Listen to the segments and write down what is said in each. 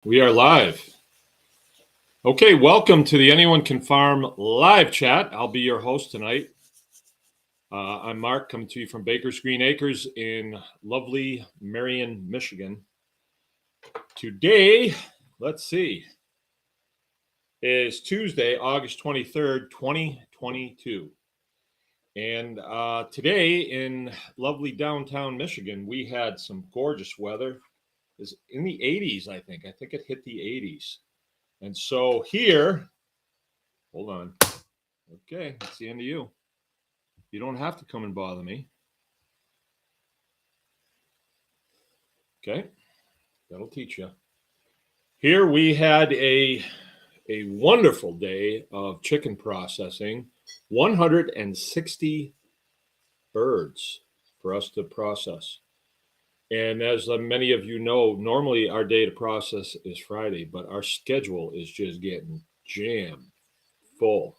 We are live. Okay, welcome to the Anyone Can Farm live chat. I'll be your host tonight. I'm Mark, coming to you from Baker's Green Acres in lovely Marion, Michigan. Today, let's see, is Tuesday, August 23rd, 2022. And today in lovely downtown Michigan, we had some gorgeous weather. It's in the 80s, I think. I think it hit the 80s. And so here, hold on. Okay, it's the end of you. You don't have to come and bother me. Okay, that'll teach you. Here we had a wonderful day of chicken processing. 160 birds for us to process. And as many of you know, normally our day to process is Friday, but our schedule is just getting jam full.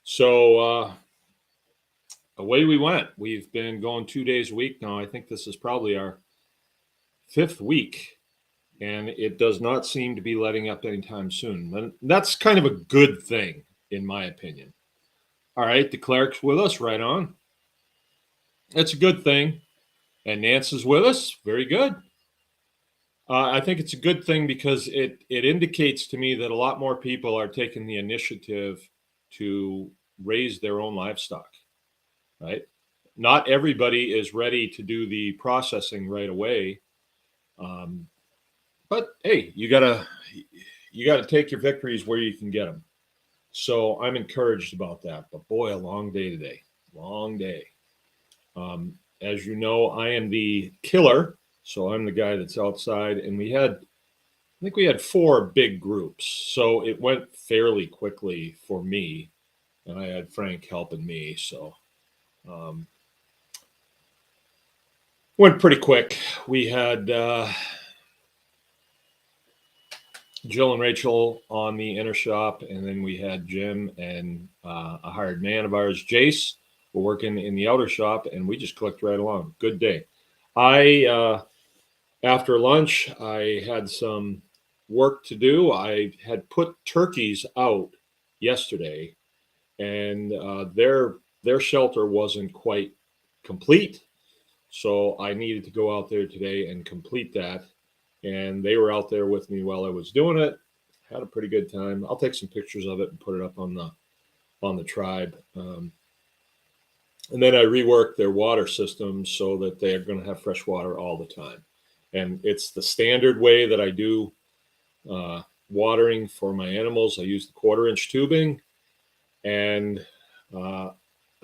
So away we went. We've been going 2 days a week now. I think this is probably our 5th week, and it does not seem to be letting up anytime soon. And that's kind of a good thing, in my opinion. All right, the cleric's with us, right on. That's a good thing. And Nance is with us, very good. I think it's a good thing because it indicates to me that a lot more people are taking the initiative to raise their own livestock, right? Not everybody is ready to do the processing right away. But hey, you gotta take your victories where you can get them. So I'm encouraged about that. But boy, a long day today. Long day. As you know, I am the killer, so I'm the guy that's outside. And I think we had 4 big groups, so it went fairly quickly for me, and I had Frank helping me, so went pretty quick. We had Jill and Rachel on the inner shop, and then we had Jim and a hired man of ours, Jace, were working in the outer shop, and we just clicked right along. Good day. After lunch, I had some work to do. I had put turkeys out yesterday, and their shelter wasn't quite complete, so I needed to go out there today and complete that. And they were out there with me while I was doing it. Had a pretty good time. I'll take some pictures of it and put it up on the tribe. And then I reworked their water system so that they are going to have fresh water all the time. And it's the standard way that I do watering for my animals. I use the 1/4-inch tubing and a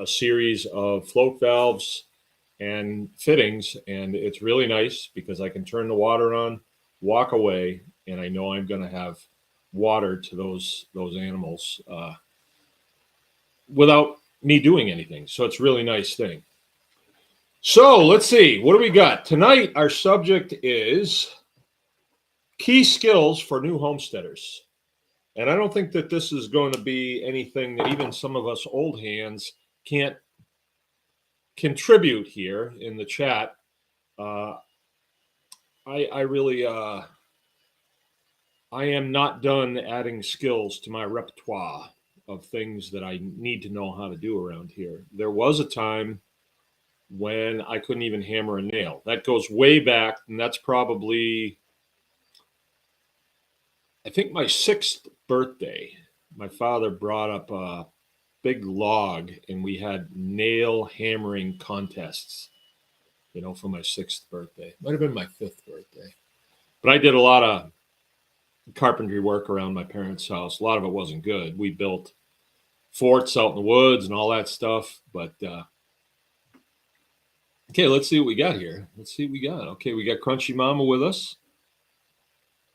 series of float valves and fittings. And it's really nice because I can turn the water on, walk away, and I know I'm going to have water to those animals without me doing anything. So it's a really nice thing. So let's see, what do we got tonight? Our subject is key skills for new homesteaders. And I don't think that this is going to be anything that even some of us old hands can't contribute here in the chat. I really I am not done adding skills to my repertoire of things that I need to know how to do around here. There was a time when I couldn't even hammer a nail. That goes way back, and that's probably, I think, my 6th birthday. My father brought up a big log, and we had nail hammering contests, for my 6th birthday. Might have been my 5th birthday. But I did a lot of carpentry work around my parents' house. A lot of it wasn't good. We built forts out in the woods and all that stuff. But okay, let's see what we got here. Let's see what we got. Okay, we got Crunchy Mama with us.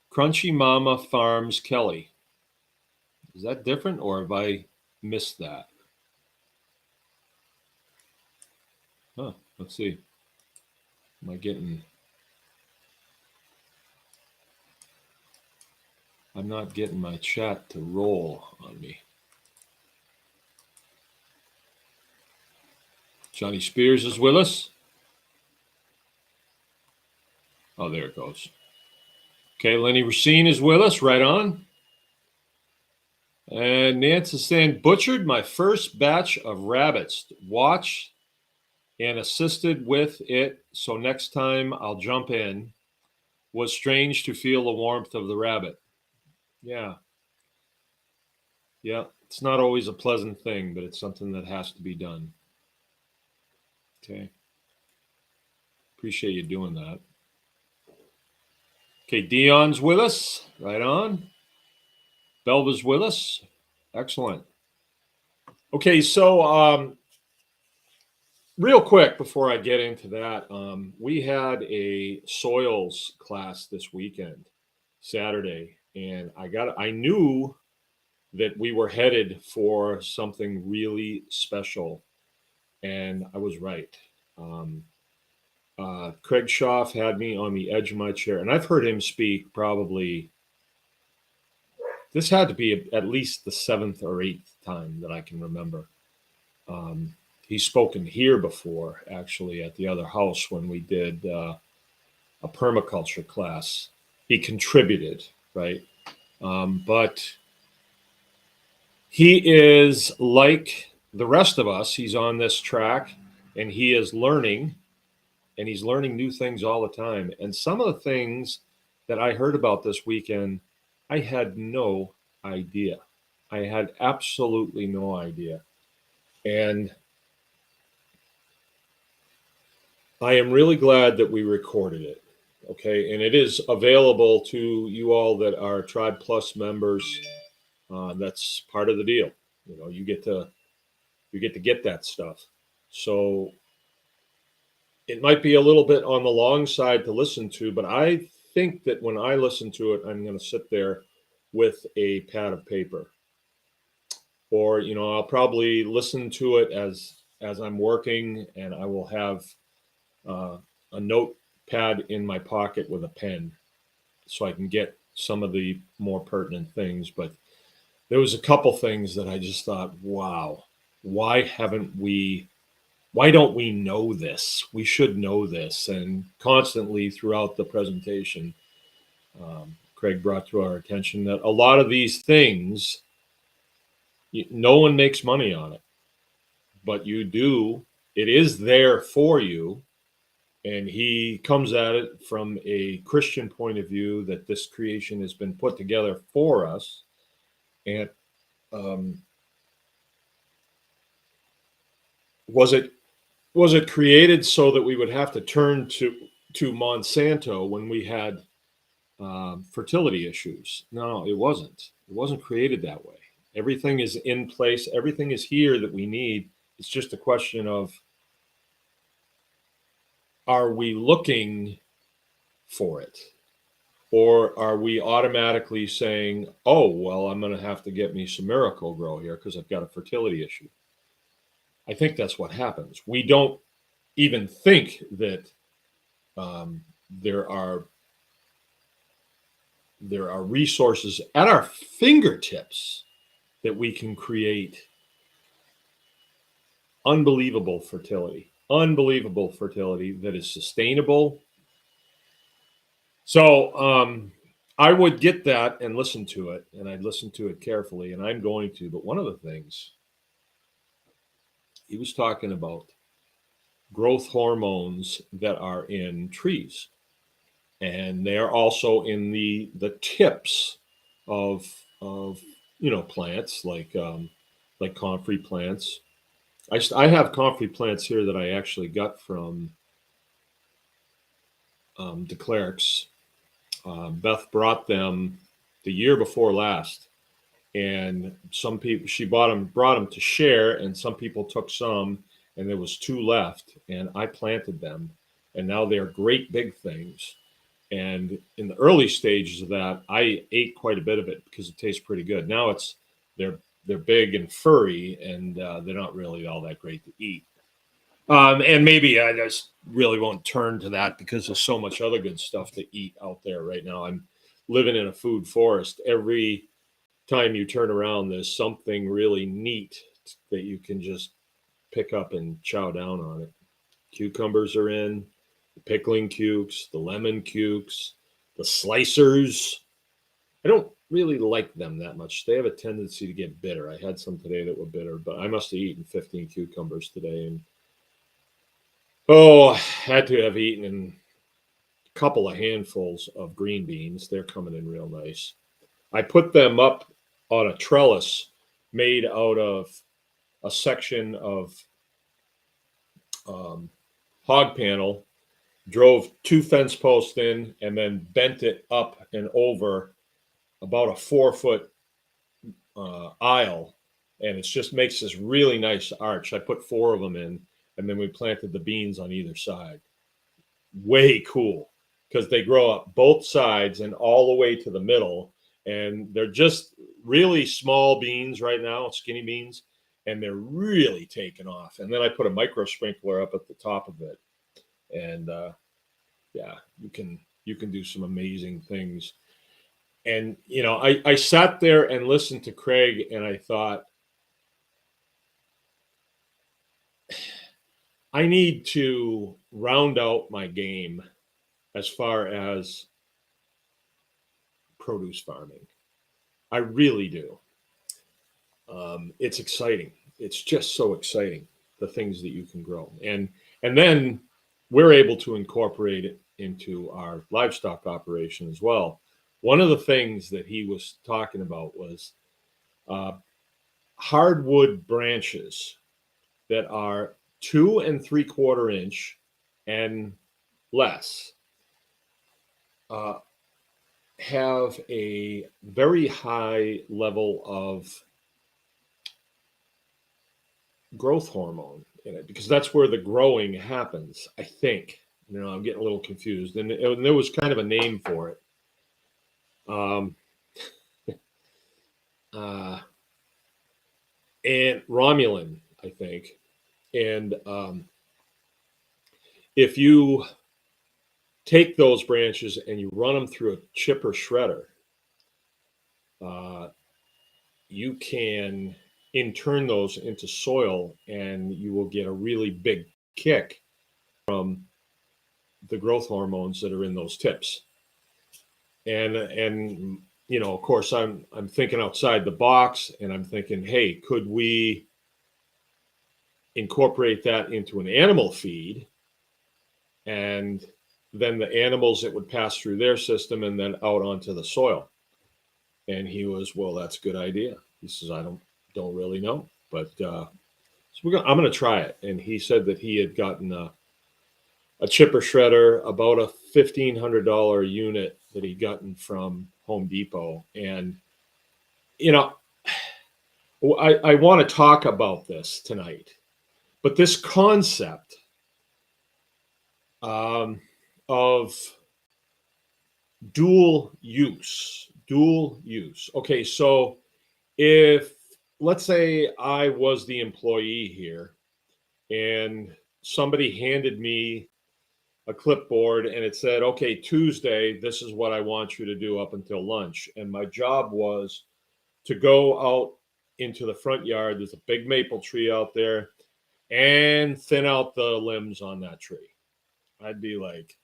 Crunchy Mama Farms Kelly. Is that different, or have I missed that? Huh, let's see. Am I getting... I'm not getting my chat to roll on me. Johnny Spears is with us. Oh, there it goes. Okay, Lenny Racine is with us, right on. And Nance is saying, butchered my first batch of rabbits. Watch and assisted with it, so next time I'll jump in. Was strange to feel the warmth of the rabbit. Yeah. Yeah. It's not always a pleasant thing, but it's something that has to be done. Okay. Appreciate you doing that. Okay, Dion's with us. Right on. Belva's with us. Excellent. Okay, so real quick before I get into that, we had a soils class this weekend, Saturday, and I knew that we were headed for something really special, and I was right. Craig Schaff had me on the edge of my chair, and I've heard him speak probably. This had to be at least the seventh or eighth time that I can remember. He's spoken here before, actually, at the other house when we did a permaculture class. He contributed, right? But he is like the rest of us. He's on this track and he is learning, and he's learning new things all the time. And some of the things that I heard about this weekend, I had no idea. I had absolutely no idea. And I am really glad that we recorded it. Okay. And it is available to you all that are Tribe Plus members. That's part of the deal. You know, you get to get that stuff. So it might be a little bit on the long side to listen to, but I think that when I listen to it, I'm going to sit there with a pad of paper, or I'll probably listen to it as I'm working, and I will have a notepad in my pocket with a pen, so I can get some of the more pertinent things. But there was a couple things that I just thought, wow, why haven't we? Why don't we know this? We should know this. And constantly throughout the presentation, Craig brought to our attention that a lot of these things, no one makes money on it, but you do. It is there for you. And he comes at it from a Christian point of view, that this creation has been put together for us. And um, was it created so that we would have to turn to Monsanto when we had fertility issues? No, it wasn't. It wasn't created that way. Everything is in place. Everything is here that we need. It's just a question of, are we looking for it? Or are we automatically saying, oh, well, I'm going to have to get me some Miracle Grow here because I've got a fertility issue? I think that's what happens. We don't even think that there are resources at our fingertips that we can create unbelievable fertility that is sustainable. So I would get that and listen to it, and I'd listen to it carefully, and I'm going to. But one of the things he was talking about, growth hormones that are in trees, and they are also in the tips of plants like comfrey plants. I have comfrey plants here that I actually got from De Klerk's. Beth brought them the year before last, and some people, she brought them to share, and some people took some, and there was two left, and I planted them, and now they're great big things. And in the early stages of that, I ate quite a bit of it because it tastes pretty good. Now they're big and furry, and they're not really all that great to eat. And maybe I just really won't turn to that because there's so much other good stuff to eat out there right now. I'm living in a food forest. Every time you turn around, there's something really neat that you can just pick up and chow down on it. Cucumbers are in, the pickling cukes, the lemon cukes, The slicers, I don't really like them that much. They have a tendency to get bitter. I had some today that were bitter, but I must have eaten 15 cucumbers today. And I had to have eaten a couple of handfuls of green beans. They're coming in real nice. I put them up on a trellis made out of a section of hog panel, drove 2 fence posts in, and then bent it up and over about a 4-foot aisle, and it just makes this really nice arch. I put 4 of them in, and then we planted the beans on either side. Way cool, because they grow up both sides and all the way to the middle, and they're just really small beans right now, skinny beans, and they're really taking off. And then I put a micro sprinkler up at the top of it, and yeah, you can do some amazing things. And I sat there and listened to Craig, and I thought, I need to round out my game as far as produce farming. I really do. It's exciting. It's just so exciting, the things that you can grow. And then we're able to incorporate it into our livestock operation as well. One of the things that he was talking about was hardwood branches that are 2 3/4 inch and less have a very high level of growth hormone in it, because that's where the growing happens, I think. I'm getting a little confused, and there was kind of a name for it. And Romulan, I think. And if you take those branches and you run them through a chipper shredder, you can turn those into soil, and you will get a really big kick from the growth hormones that are in those tips. And of course, I'm thinking outside the box, and I'm thinking, hey, could we incorporate that into an animal feed, and then the animals, it would pass through their system and then out onto the soil. And he was, well, that's a good idea. He says, I don't really know, but so I'm going to try it. And he said that he had gotten a chipper shredder, about a $1,500 unit that he'd gotten from Home Depot. And I want to talk about this tonight, but this concept of dual use. Okay, so if, let's say, I was the employee here, and somebody handed me a clipboard and it said, okay, Tuesday, this is what I want you to do up until lunch. And my job was to go out into the front yard. There's a big maple tree out there, and thin out the limbs on that tree. I'd be like,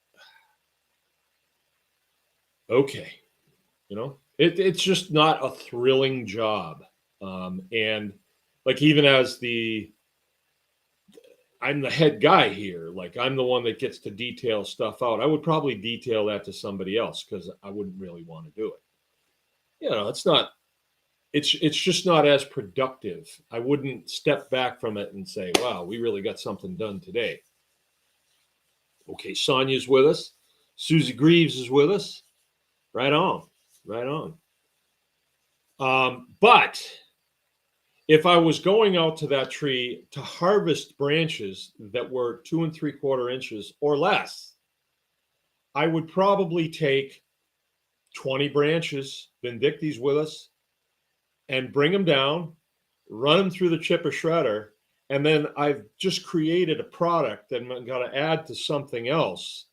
okay, it's just not a thrilling job. And like, even as I'm the head guy here, like, I'm the one that gets to detail stuff out. I would probably detail that to somebody else, because I wouldn't really want to do it. It's just not as productive. I wouldn't step back from it and say, wow, we really got something done today. Okay, Sonia's with us. Susie Greaves is with us. Right on. But if I was going out to that tree to harvest branches that were 2 3/4 inches or less, I would probably take 20 branches, Vindicti's with us, and bring them down, run them through the chipper shredder, and then I've just created a product that I'm going to add to something else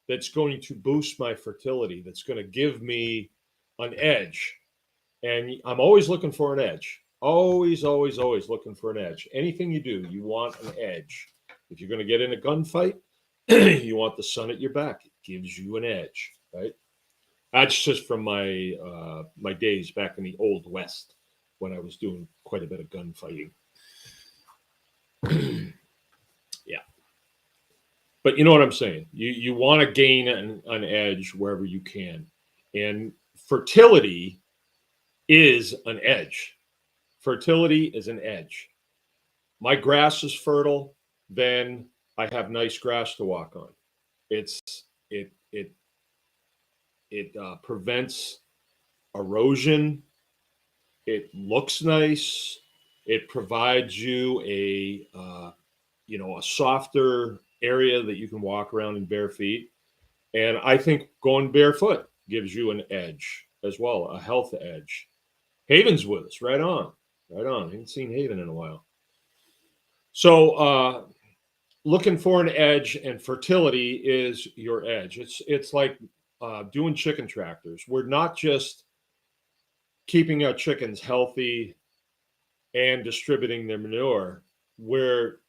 that's going to boost my fertility, that's going to give me an edge. And I'm always looking for an edge. Always looking for an edge. Anything you do, you want an edge. If you're going to get in a gunfight, you want the sun at your back. It gives you an edge, right? That's just from my my days back in the Old West when I was doing quite a bit of gunfighting. Yeah. But you know what I'm saying? You want to gain an edge wherever you can. And fertility is an edge. Fertility is an edge. My grass is fertile, then I have nice grass to walk on. It's it it it prevents erosion. It looks nice. It provides you a softer area that you can walk around in bare feet. And I think going barefoot gives you an edge as well, a health edge. Haven's with us, right on, right on. I haven't seen Haven in a while. So looking for an edge, and fertility is your edge. It's like doing chicken tractors. We're not just keeping our chickens healthy and distributing their manure. We're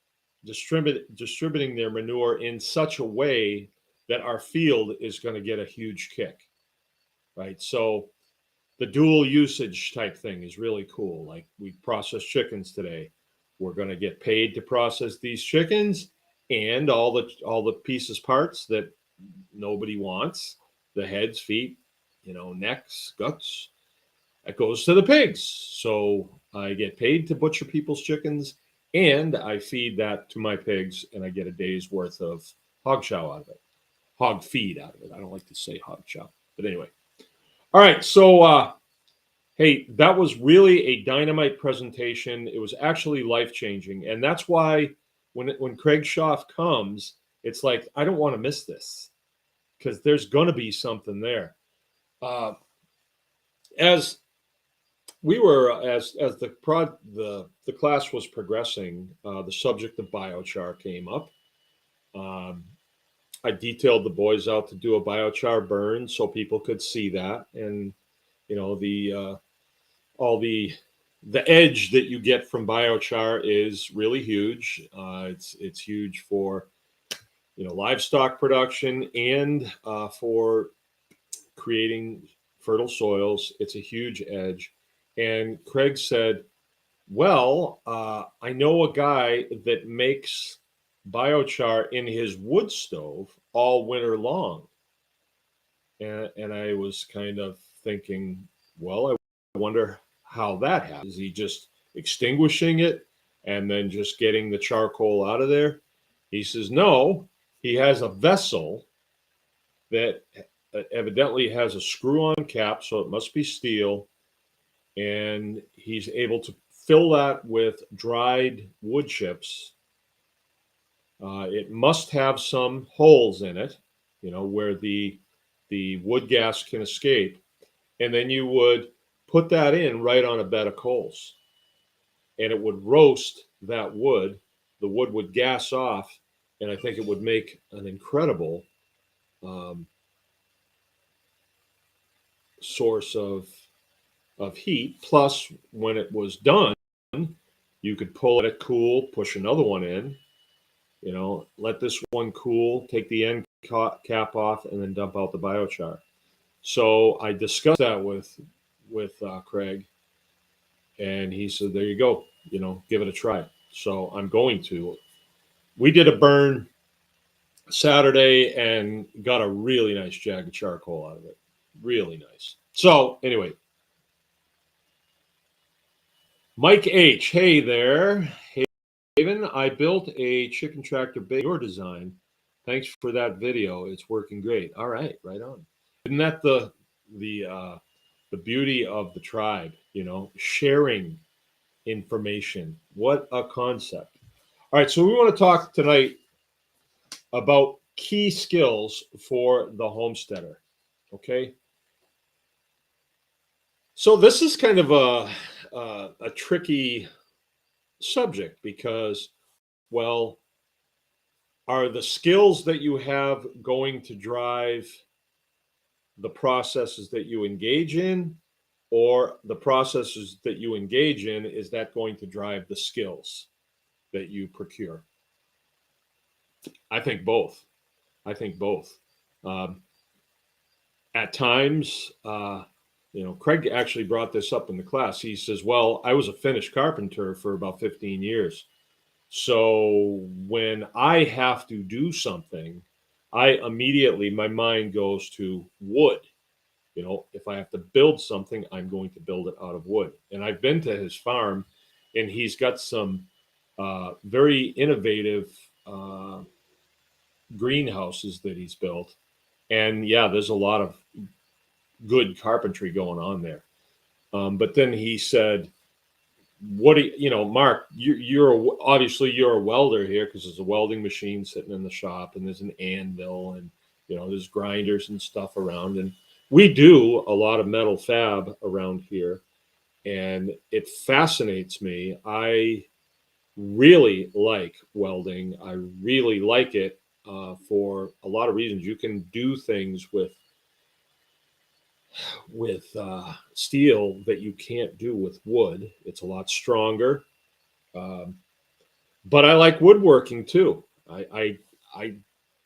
distributing their manure in such a way that our field is going to get a huge kick, right? So the dual usage type thing is really cool. Like, we process chickens today. We're going to get paid to process these chickens and all the pieces, parts that nobody wants, the heads, feet, necks, guts. That goes to the pigs. So I get paid to butcher people's chickens, and I feed that to my pigs, and I get a day's worth of hog chow out of it. Hog feed out of it. I don't like to say hog chow. But anyway. All right. So, hey, that was really a dynamite presentation. It was actually life-changing. And that's why when Craig Schaff comes, it's like, I don't want to miss this, because there's going to be something there. As we were, as the class was progressing, the subject of biochar came up. I detailed the boys out to do a biochar burn so people could see that, and all the edge that you get from biochar is really huge. It's huge for livestock production and for creating fertile soils. It's a huge edge. And Craig said, well, I know a guy that makes biochar in his wood stove all winter long. And I was kind of thinking, well, I wonder how that happens. Is he just extinguishing it and then just getting the charcoal out of there? He says, no, he has a vessel that evidently has a screw-on cap, so it must be steel. And he's able to fill that with dried wood chips. It must have some holes in it, where the wood gas can escape. And then you would put that in right on a bed of coals. And it would roast that wood. The wood would gas off. And I think it would make an incredible source of heat. Plus, when it was done, you could pull it cool, push another one in, let this one cool, take the end cap off, and then dump out the biochar. So I discussed that with Craig, and he said, there you go, give it a try. So I'm going to. We did a burn Saturday and got a really nice jag of charcoal out of it. Really nice. So anyway, Mike H. Hey there. Haven, I built a chicken tractor based on your design. Thanks for that video. It's working great. All right, right on. Isn't that the beauty of the tribe? Sharing information. What a concept. All right, so we want to talk tonight about key skills for the homesteader. Okay. So this is kind of a tricky subject because, well, are the skills that you have going to drive the processes that you engage in, or the processes that you engage in, is that going to drive the skills that you procure? I think both. Um, at times, Craig actually brought this up in the class. He says, well, I was a finished carpenter for about 15 years. So when I have to do something, my mind goes to wood. If I have to build something, I'm going to build it out of wood. And I've been to his farm, and he's got some very innovative greenhouses that he's built. And yeah, there's a lot of good carpentry going on there. But then he said, "What do Mark? Obviously you're a welder here because there's a welding machine sitting in the shop, and there's an anvil, and there's grinders and stuff around, and we do a lot of metal fab around here, and it fascinates me. I really like welding. I really like it for a lot of reasons. You can do things with steel that you can't do with wood. It's a lot stronger. Um, but I like woodworking too. I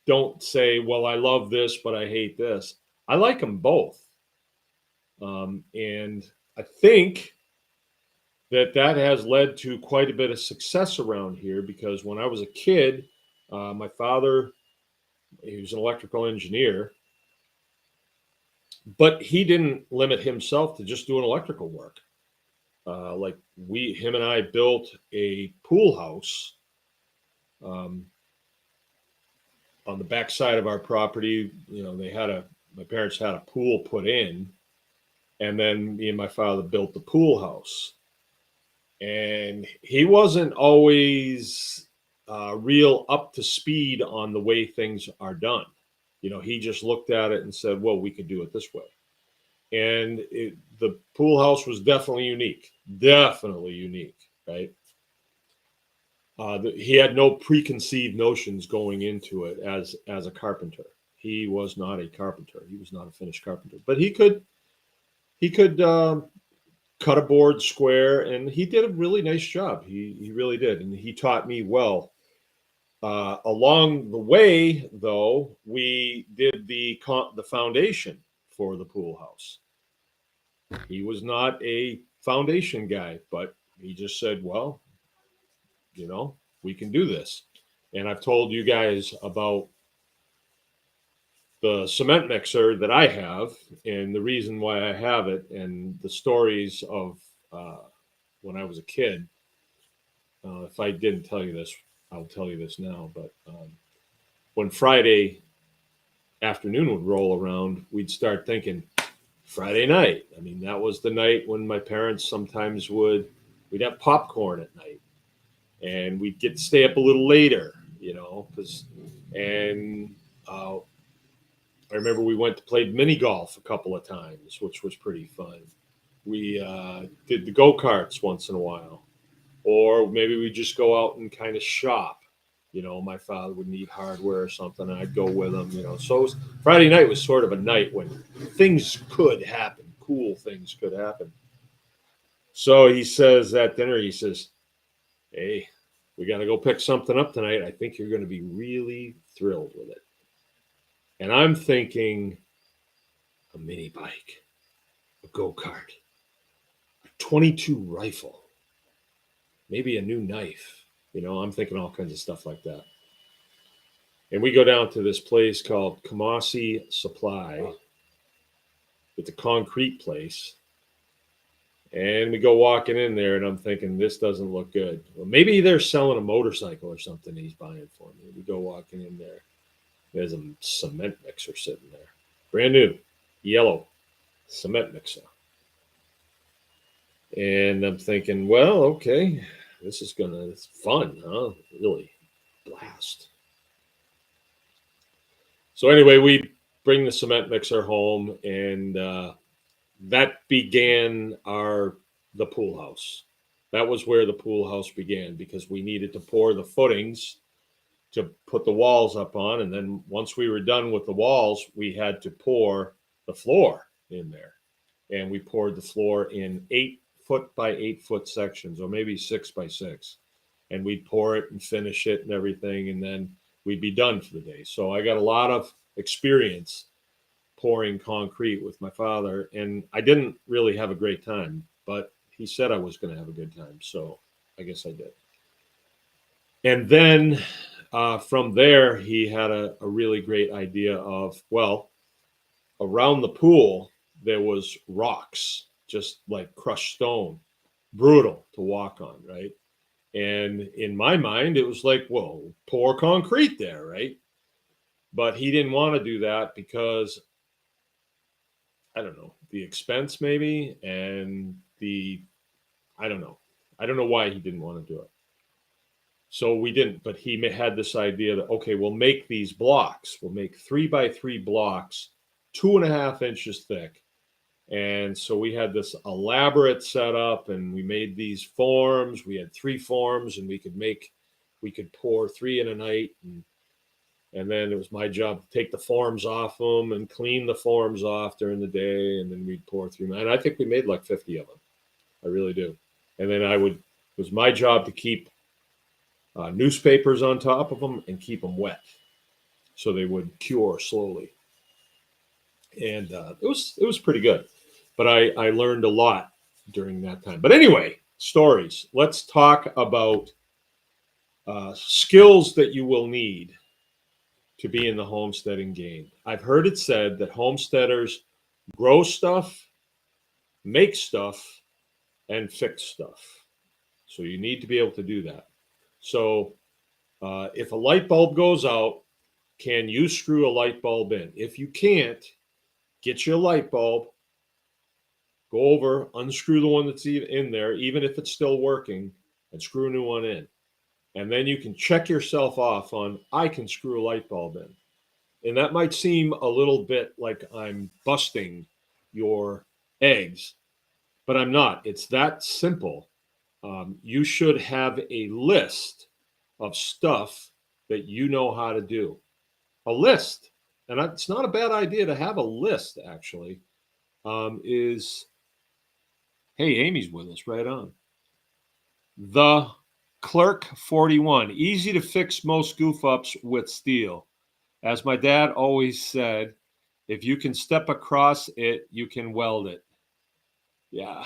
don't say, well, I love this, but I hate this. I like them both. And I think that has led to quite a bit of success around here because when I was a kid, my father, he was an electrical engineer, but he didn't limit himself to just doing electrical work. Like him and I built a pool house um, on the back side of our property. My parents had a pool put in, and then me and my father built the pool house. And he wasn't always real up to speed on the way things are done. He just looked at it and said, well, we could do it this way. And the pool house was definitely unique, right? He had no preconceived notions going into it as a carpenter. He was not a carpenter. He was not a finished carpenter, but he could cut a board square, and he did a really nice job. He really did, and he taught me well. Along the way, though, we did the foundation for the pool house. He was not a foundation guy, but he just said, well, we can do this. And I've told you guys about the cement mixer that I have and the reason why I have it and the stories of when I was a kid. If I didn't tell you this, I'll tell you this now. But when Friday afternoon would roll around, we'd start thinking Friday night. I mean, that was the night when my parents sometimes we'd have popcorn at night, and we'd get to stay up a little later, and I remember we went to play mini golf a couple of times, which was pretty fun. We did the go-karts once in a while, or maybe we just go out and kind of shop. My father would need hardware or something, and I'd go with him. So Friday night was sort of a night when things could happen, cool things could happen. So he says at dinner, he says, "Hey, we got to go pick something up tonight. I think you're going to be really thrilled with it." And I'm thinking a mini bike, a go-kart, a 22 rifle, maybe a new knife. I'm thinking all kinds of stuff like that. And we go down to this place called Kamasi Supply. It's a concrete place. And we go walking in there, and I'm thinking, this doesn't look good. Well, maybe they're selling a motorcycle or something he's buying for me. We go walking in there. There's a cement mixer sitting there. Brand new, yellow cement mixer. And I'm thinking, well, okay, it's fun, huh? Really blast. So anyway, we bring the cement mixer home, and that began the pool house. That was where the pool house began because we needed to pour the footings to put the walls up on. And then once we were done with the walls, we had to pour the floor in there. And we poured the floor in 8-foot by 8-foot sections, or maybe 6 by 6. And we'd pour it and finish it and everything. And then we'd be done for the day. So I got a lot of experience pouring concrete with my father, and I didn't really have a great time, but he said I was going to have a good time, so I guess I did. And then from there, he had a really great idea of, well, around the pool, there was rocks, just like crushed stone, brutal to walk on, right? And in my mind, it was like, well, pour concrete there, right? But he didn't want to do that because, I don't know, the expense maybe, and I don't know. I don't know why he didn't want to do it. So we didn't, but he had this idea that, okay, we'll make these blocks. We'll make 3x3 blocks, 2.5 inches thick. And so we had this elaborate setup, and we made these forms. We had 3 forms, and we could pour 3 in a night. And then it was my job to take the forms off them and clean the forms off during the day. And then we'd pour 3. And I think we made like 50 of them. I really do. And then it was my job to keep newspapers on top of them and keep them wet so they would cure slowly. And it was pretty good. But I learned a lot during that time. But anyway, stories. Let's talk about skills that you will need to be in the homesteading game. I've heard it said that homesteaders grow stuff, make stuff, and fix stuff. So you need to be able to do that. So if a light bulb goes out, can you screw a light bulb in? If you can't, get you a light bulb, go over, unscrew the one that's in there, even if it's still working, and screw a new one in. And then you can check yourself off on, I can screw a light bulb in. And that might seem a little bit like I'm busting your eggs, but I'm not. It's that simple. You should have a list of stuff that you know how to do. A list, and it's not a bad idea to have a list, actually, hey, Amy's with us, right on. The Clerk 41, easy to fix most goof ups with steel. As my dad always said, if you can step across it, you can weld it. Yeah.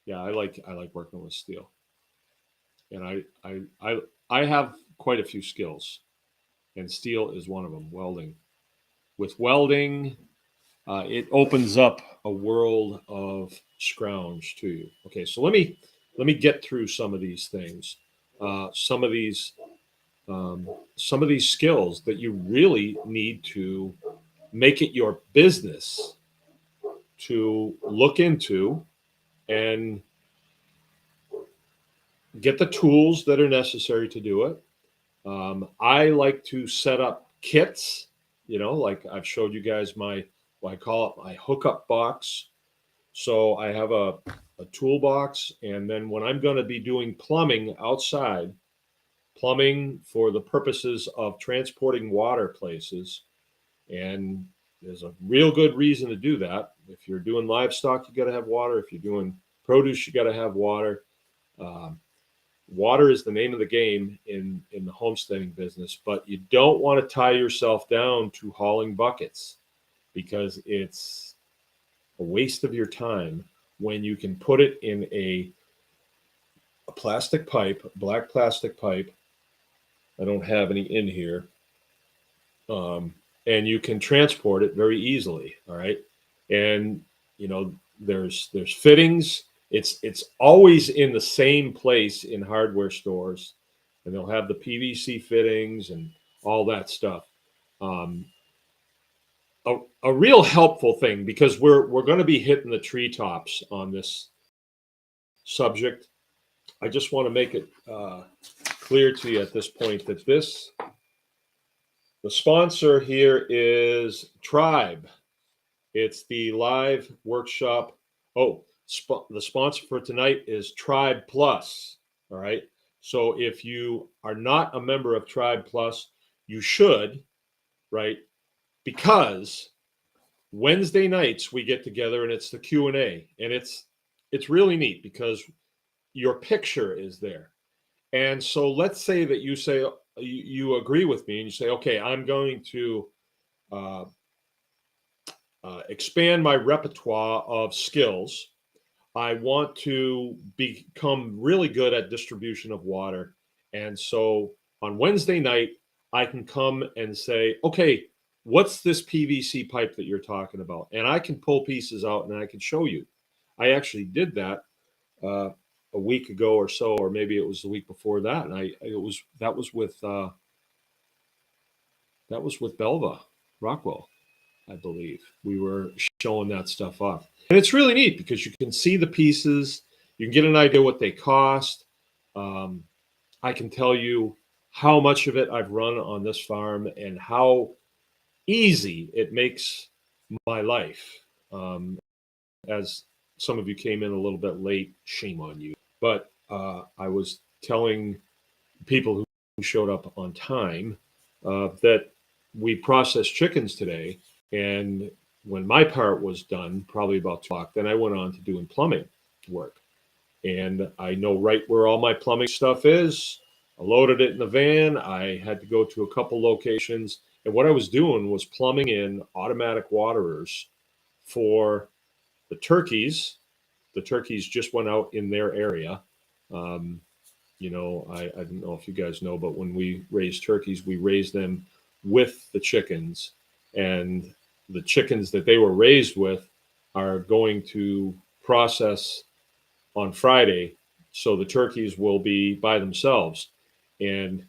Yeah, I like working with steel. And I have quite a few skills, and steel is one of them, welding. With welding, it opens up a world of scrounge to you. Okay, so let me get through some of these things, some of these skills that you really need to make it your business to look into and get the tools that are necessary to do it. I like to set up kits, like I've showed you guys I call it my hookup box. So I have a toolbox, and then when I'm going to be doing plumbing outside, plumbing for the purposes of transporting water places, and there's a real good reason to do that. If you're doing livestock, you got to have water. If you're doing produce, you got to have water. Water is the name of the game in the homesteading business, but you don't want to tie yourself down to hauling buckets, because it's a waste of your time when you can put it in a plastic pipe, black plastic pipe. I don't have any in here. And you can transport it very easily. All right. And, there's fittings. It's always in the same place in hardware stores, and they'll have the PVC fittings and all that stuff. A real helpful thing, because we're going to be hitting the treetops on this subject. I just want to make it clear to you at this point that the sponsor here is Tribe. It's the live workshop. Oh, the sponsor for tonight is Tribe Plus. All right. So if you are not a member of Tribe Plus, you should, right? Because Wednesday nights we get together, and it's the Q&A, and it's really neat because your picture is there. And so let's say that you agree with me, and you say, okay, I'm going to expand my repertoire of skills. I want to become really good at distribution of water. And so on Wednesday night, I can come and say, okay, what's this PVC pipe that you're talking about? And I can pull pieces out and I can show you. I actually did that uh, a week ago or so, or maybe it was the week before that. And that was with Belva Rockwell, I believe. We were showing that stuff off. And it's really neat because you can see the pieces, you can get an idea what they cost. I can tell you how much of it I've run on this farm and how easy it makes my life. As some of you came in a little bit late, shame on you. But I was telling people who showed up on time that we processed chickens today. And when my part was done, probably about 2 o'clock, then I went on to doing plumbing work. And I know right where all my plumbing stuff is. I loaded it in the van. I had to go to a couple locations. And what I was doing was plumbing in automatic waterers for the turkeys. The turkeys just went out in their area. Um, I don't know if you guys know, but when we raise turkeys, we raise them with the chickens. And the chickens that they were raised with are going to process on Friday. So the turkeys will be by themselves. And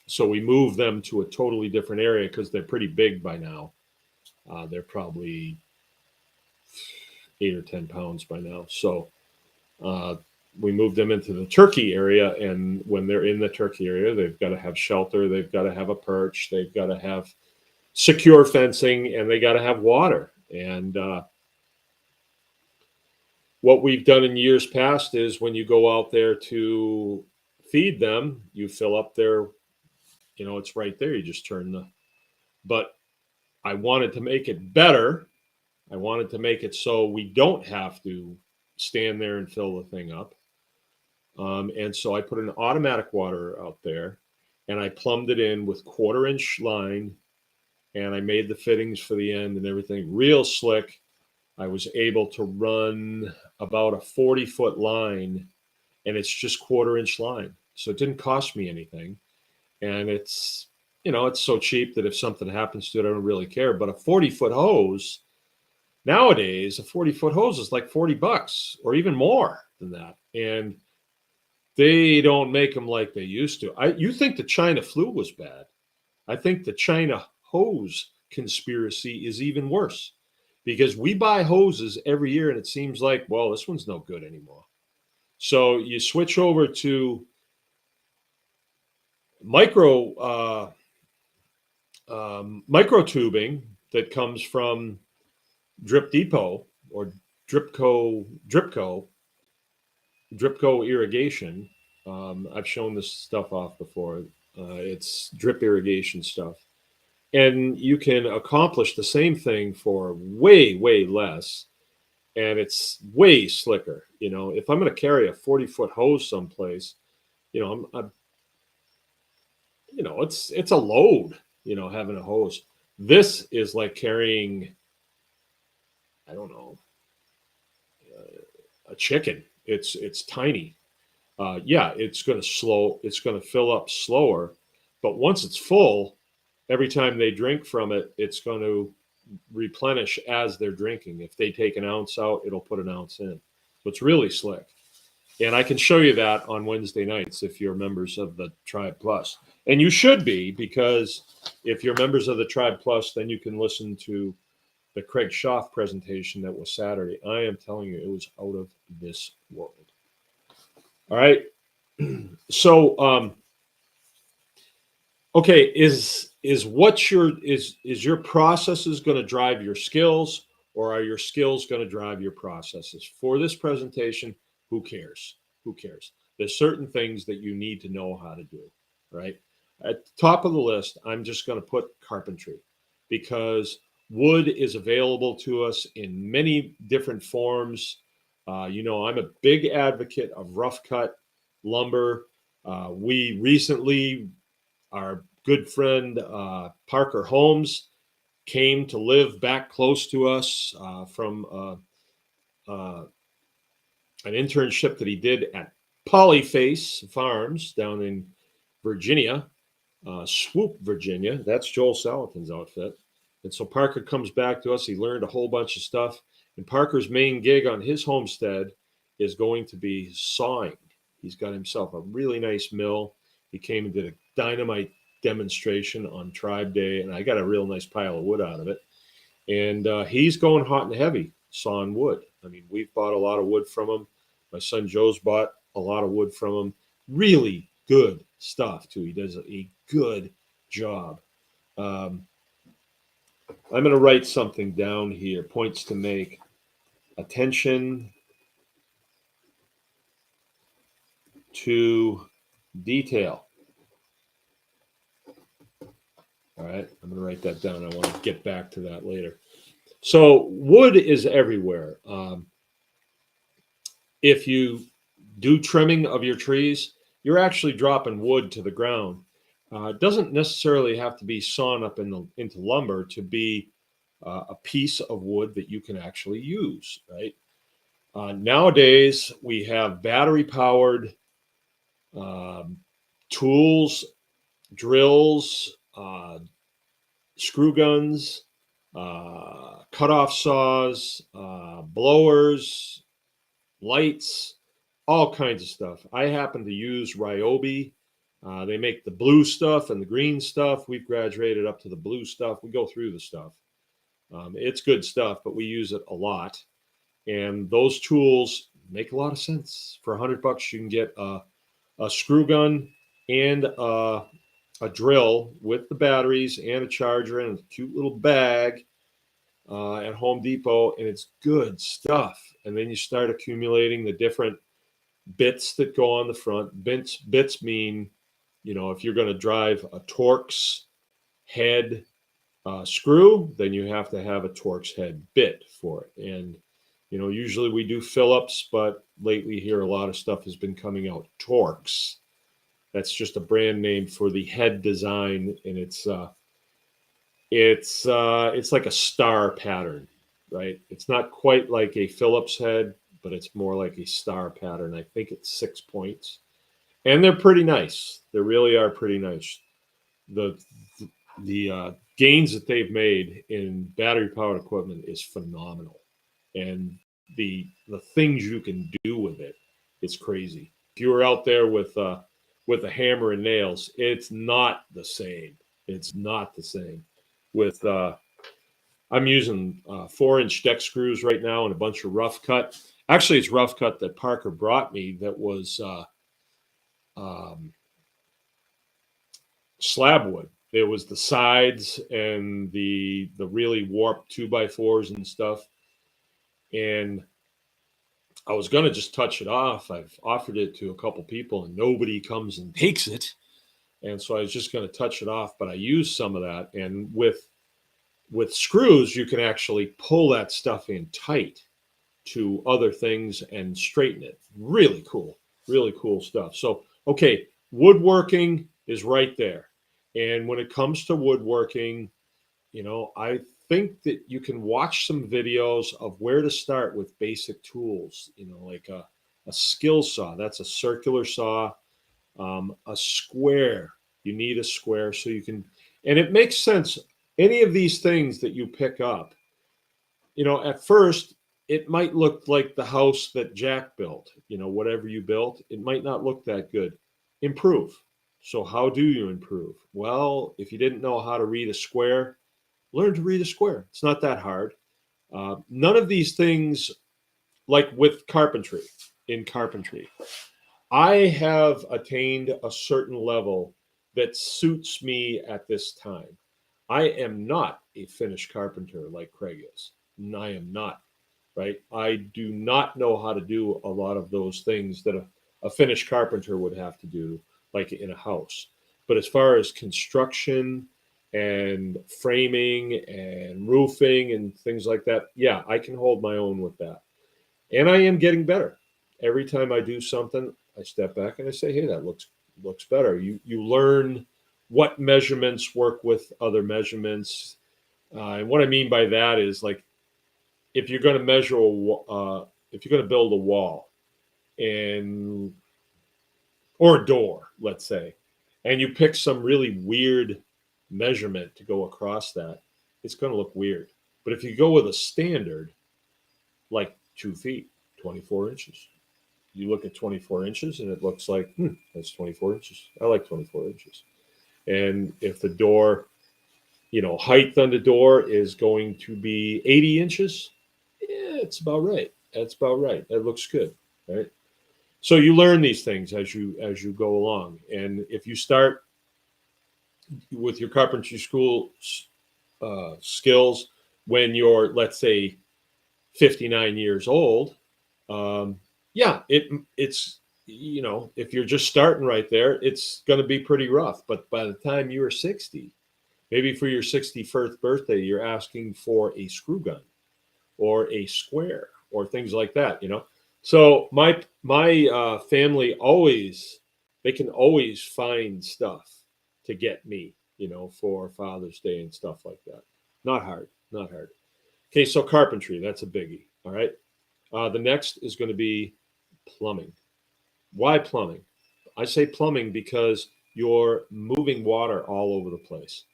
so we move them to a totally different area because they're pretty big by now. They're probably 8 or 10 pounds by now. So we moved them into the turkey area. And when they're in the turkey area, they've got to have shelter. They've got to have a perch. They've got to have secure fencing, and they got to have water. And what we've done in years past is when you go out there to feed them, you fill up their, it's right there. You just turn but I wanted to make it better. I wanted to make it so we don't have to stand there and fill the thing up. And so I put an automatic water out there and I plumbed it in with 1/4-inch line, and I made the fittings for the end and everything real slick. I was able to run about a 40-foot line, and it's just 1/4-inch line. So it didn't cost me anything. And it's so cheap that if something happens to it, I don't really care. But a 40-foot hose, nowadays, a 40-foot hose is like $40 or even more than that. And they don't make them like they used to. You think the China flu was bad. I think the China hose conspiracy is even worse because we buy hoses every year and it seems like, well, this one's no good anymore. So you switch over to micro tubing that comes from Drip Depot or Dripco irrigation. I've shown this stuff off before. It's drip irrigation stuff. And you can accomplish the same thing for way, way less. And it's way slicker. If I'm going to carry a 40-foot hose someplace, I'm it's a load, having a hose. This is like carrying, I don't know, a chicken. It's tiny. Yeah, it's going to fill up slower, but once it's full, every time they drink from it, it's going to replenish as they're drinking. If they take an ounce out, it'll put an ounce in. So it's really slick. And I can show you that on Wednesday nights if you're members of the Tribe Plus. And you should be, because if you're members of the Tribe Plus, then you can listen to the Craig Schaff presentation that was Saturday. I am telling you, it was out of this world. All right. So, okay, is your processes going to drive your skills, or are your skills going to drive your processes? For this presentation, who cares? Who cares? There's certain things that you need to know how to do, right? At the top of the list, I'm just going to put carpentry, because wood is available to us in many different forms. I'm a big advocate of rough cut lumber. We recently, our good friend Parker Holmes came to live back close to us from an internship that he did at Polyface Farms down in Virginia, Swoop, Virginia. That's Joel Salatin's outfit. And so Parker comes back to us. He learned a whole bunch of stuff. And Parker's main gig on his homestead is going to be sawing. He's got himself a really nice mill. He came and did a dynamite demonstration on Tribe Day, and I got a real nice pile of wood out of it. And he's going hot and heavy sawing wood. I mean, we've bought a lot of wood from him. My son Joe's bought a lot of wood from him. Really good stuff, too. He does a good job. I'm going to write something down here, points to make. Attention to detail. All right, I'm going to write that down. I want to get back to that later. So wood is everywhere. If you do trimming of your trees, you're actually dropping wood to the ground. It doesn't necessarily have to be sawn up into lumber to be a piece of wood that you can actually use, right? Nowadays, we have battery-powered tools, drills, screw guns, cut-off saws, blowers, lights, all kinds of stuff. I happen to use Ryobi. They make the blue stuff and the green stuff. We've graduated up to the blue stuff. We go through the stuff. It's good stuff, but we use it a lot. And those tools make a lot of sense. For $100, you can get a screw gun and a drill with the batteries and a charger and a cute little bag at Home Depot, and it's good stuff. And then you start accumulating the different bits that go on the front. Bits mean, if you're going to drive a Torx head screw, then you have to have a Torx head bit for it. And, usually we do Phillips, but lately here a lot of stuff has been coming out Torx. That's just a brand name for the head design, and it's like a star pattern, right? It's not quite like a Phillips head, but it's more like a star pattern. I think it's 6 points, and they're pretty nice. They really are pretty nice. The gains that they've made in battery-powered equipment is phenomenal, and the things you can do with it is crazy. If you were out there with a hammer and nails, it's not the same. It's not the same. With I'm using 4-inch deck screws right now and a bunch of rough cut. Actually, it's rough cut that Parker brought me that was slab wood. It was the sides and the really warped 2x4s and stuff. And I was going to just touch it off. I've offered it to a couple people and nobody comes and takes it. And so I was just going to touch it off, but I used some of that. And with screws, you can actually pull that stuff in tight to other things and straighten it. Really cool stuff. So, okay, woodworking is right there. And when it comes to woodworking, I think that you can watch some videos of where to start with basic tools, like a skill saw. That's a circular saw. A square. You need a square so you can, and it makes sense. Any of these things that you pick up, at first, it might look like the house that Jack built, whatever you built, it might not look that good. Improve. So how do you improve? Well, if you didn't know how to read a square, learn to read a square. It's not that hard. None of these things, like with carpentry, I have attained a certain level that suits me at this time. I am not a finished carpenter like Craig is. I am not, right? I do not know how to do a lot of those things that a finished carpenter would have to do, like in a house. But as far as construction and framing and roofing and things like that, yeah, I can hold my own with that. And I am getting better. Every time I do something, I step back and I say, hey, that looks better. You learn what measurements work with other measurements. And what I mean by that is like if you're going to measure if you're going to build a wall and or a door, let's say, and you pick some really weird measurement to go across that, it's going to look weird. But if you go with a standard, like 2 feet, 24 inches, you look at 24 inches and it looks like, that's 24 inches. I like 24 inches. And if the door, height on the door is going to be 80 inches, yeah, it's about right. That's about right. That looks good, right? So you learn these things as you go along. And if you start with your carpentry school skills when you're, let's say, 59 years old, yeah, it's if you're just starting right there, it's going to be pretty rough. But by the time you're 60, maybe for your 61st birthday, you're asking for a screw gun or a square or things like that. So my family always, they can always find stuff to get me, for Father's Day and stuff like that. Not hard, not hard. Okay, so carpentry, that's a biggie. All right. The next is going to be plumbing. Why plumbing? I say plumbing because you're moving water all over the place.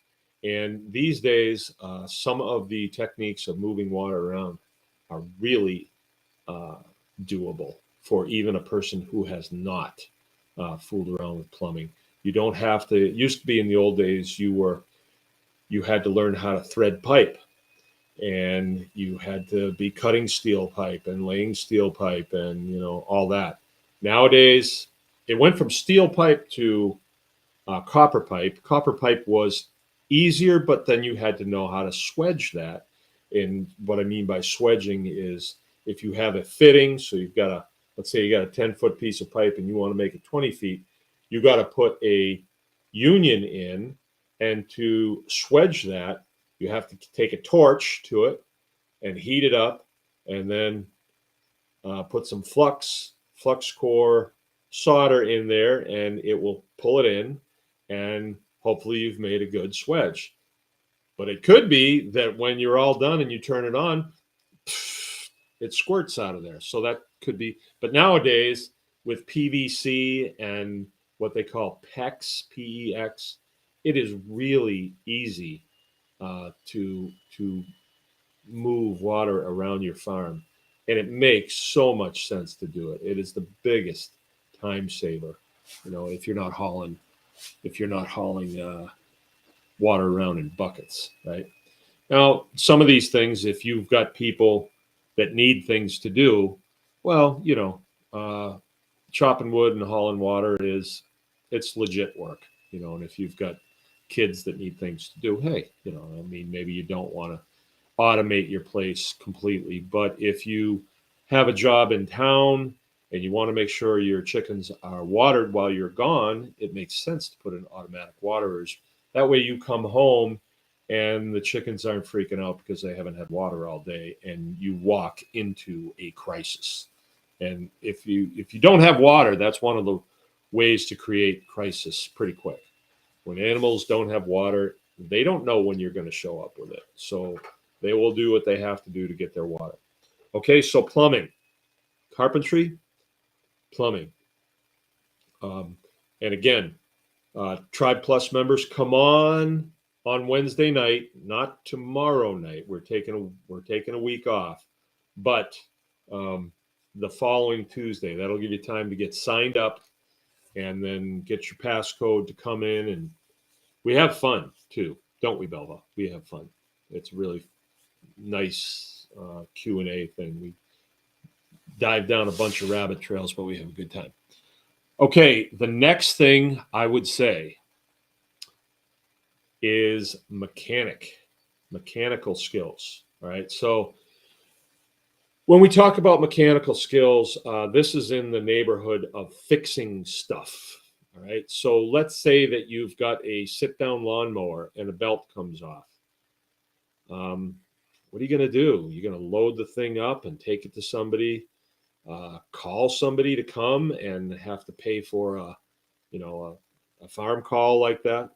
And these days, some of the techniques of moving water around are really uh, doable for even a person who has not fooled around with plumbing. You don't have to. It used to be in the old days, you had to learn how to thread pipe, and you had to be cutting steel pipe and laying steel pipe and all that. Nowadays, it went from steel pipe to copper pipe. Copper pipe was easier, but then you had to know how to swedge that. And what I mean by swedging is if you have a fitting, so let's say you got a 10-foot piece of pipe and you want to make it 20 feet, you got to put a union in. And to swedge that, you have to take a torch to it and heat it up, and then put some flux core solder in there, and it will pull it in, and hopefully you've made a good swedge. But it could be that when you're all done and you turn it on, it squirts out of there. So that could be. But nowadays, with PVC and what they call PEX, PEX, it is really easy to move water around your farm, and it makes so much sense to do it. It is the biggest time saver, if you're not hauling water around in buckets, right? Now, some of these things, if you've got people that need things to do, well, chopping wood and hauling water it's legit work, and if you've got kids that need things to do, hey, I mean, maybe you don't want to automate your place completely. But if you have a job in town and you want to make sure your chickens are watered while you're gone, it makes sense to put in automatic waterers. That way you come home and the chickens aren't freaking out because they haven't had water all day and you walk into a crisis. And if you don't have water, that's one of the ways to create crisis pretty quick. When animals don't have water, they don't know when you're going to show up with it. So they will do what they have to do to get their water. Okay, so plumbing, carpentry, plumbing. Um, and again, Tribe Plus members, come on Wednesday night, not tomorrow night. We're taking a week off, but the following Tuesday. That'll give you time to get signed up and then get your passcode to come in. And we have fun too, don't we, Belva? We have fun. It's really nice Q&A thing. We dive down a bunch of rabbit trails, but we have a good time. Okay, the next thing I would say is mechanical skills. All right, so when we talk about mechanical skills, this is in the neighborhood of fixing stuff. All right, so let's say that you've got a sit-down lawnmower and a belt comes off. What are you going to do? You're going to load the thing up and take it to somebody, call somebody to come and have to pay for a farm call like that.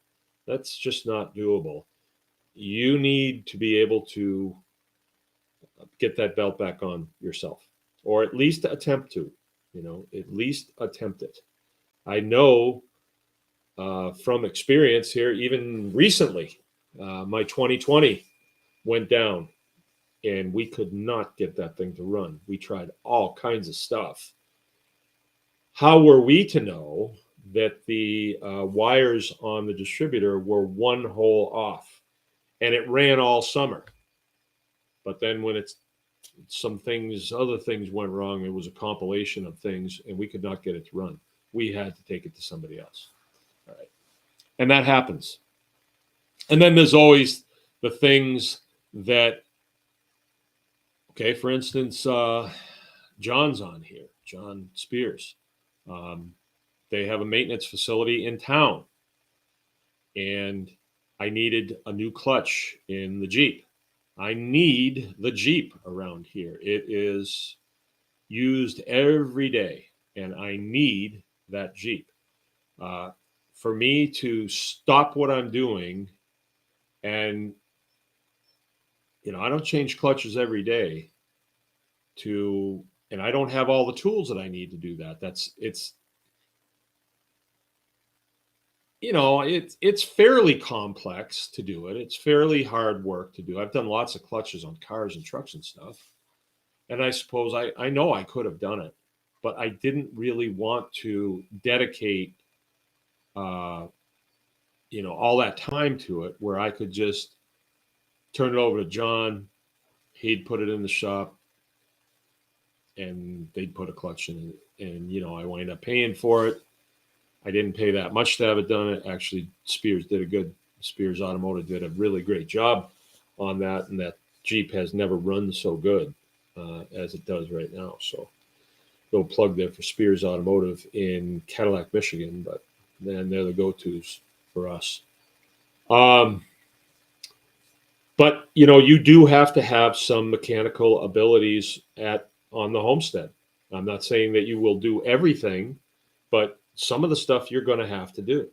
That's just not doable. you need to be able to get that belt back on yourself, or at least attempt to, at least attempt it. I know from experience here, even recently, my 2020 went down and we could not get that thing to run. We tried all kinds of stuff. How were we to know that the wires on the distributor were one hole off? And it ran all summer. But then when other things went wrong, it was a compilation of things, and we could not get it to run. We had to take it to somebody else. All right. And that happens. And then there's always the things that, okay, for instance, John's on here, John Spears. They have a maintenance facility in town, and I needed a new clutch in the Jeep. I need the Jeep around here. It is used every day, and I need that Jeep. For me to stop what I'm doing, and I don't change clutches every day, and I don't have all the tools that I need to do that. It's fairly complex to do it. It's fairly hard work to do. I've done lots of clutches on cars and trucks and stuff. And I suppose I know I could have done it, but I didn't really want to dedicate, all that time to it, where I could just turn it over to John. He'd put it in the shop and they'd put a clutch in it. And, I wind up paying for it. I didn't pay that much to have it done. Actually, Spears Automotive did a really great job on that. And that Jeep has never run so good as it does right now. So no plug there for Spears Automotive in Cadillac, Michigan, but then they're the go-tos for us. But you do have to have some mechanical abilities on the homestead. I'm not saying that you will do everything, but some of the stuff you're going to have to do.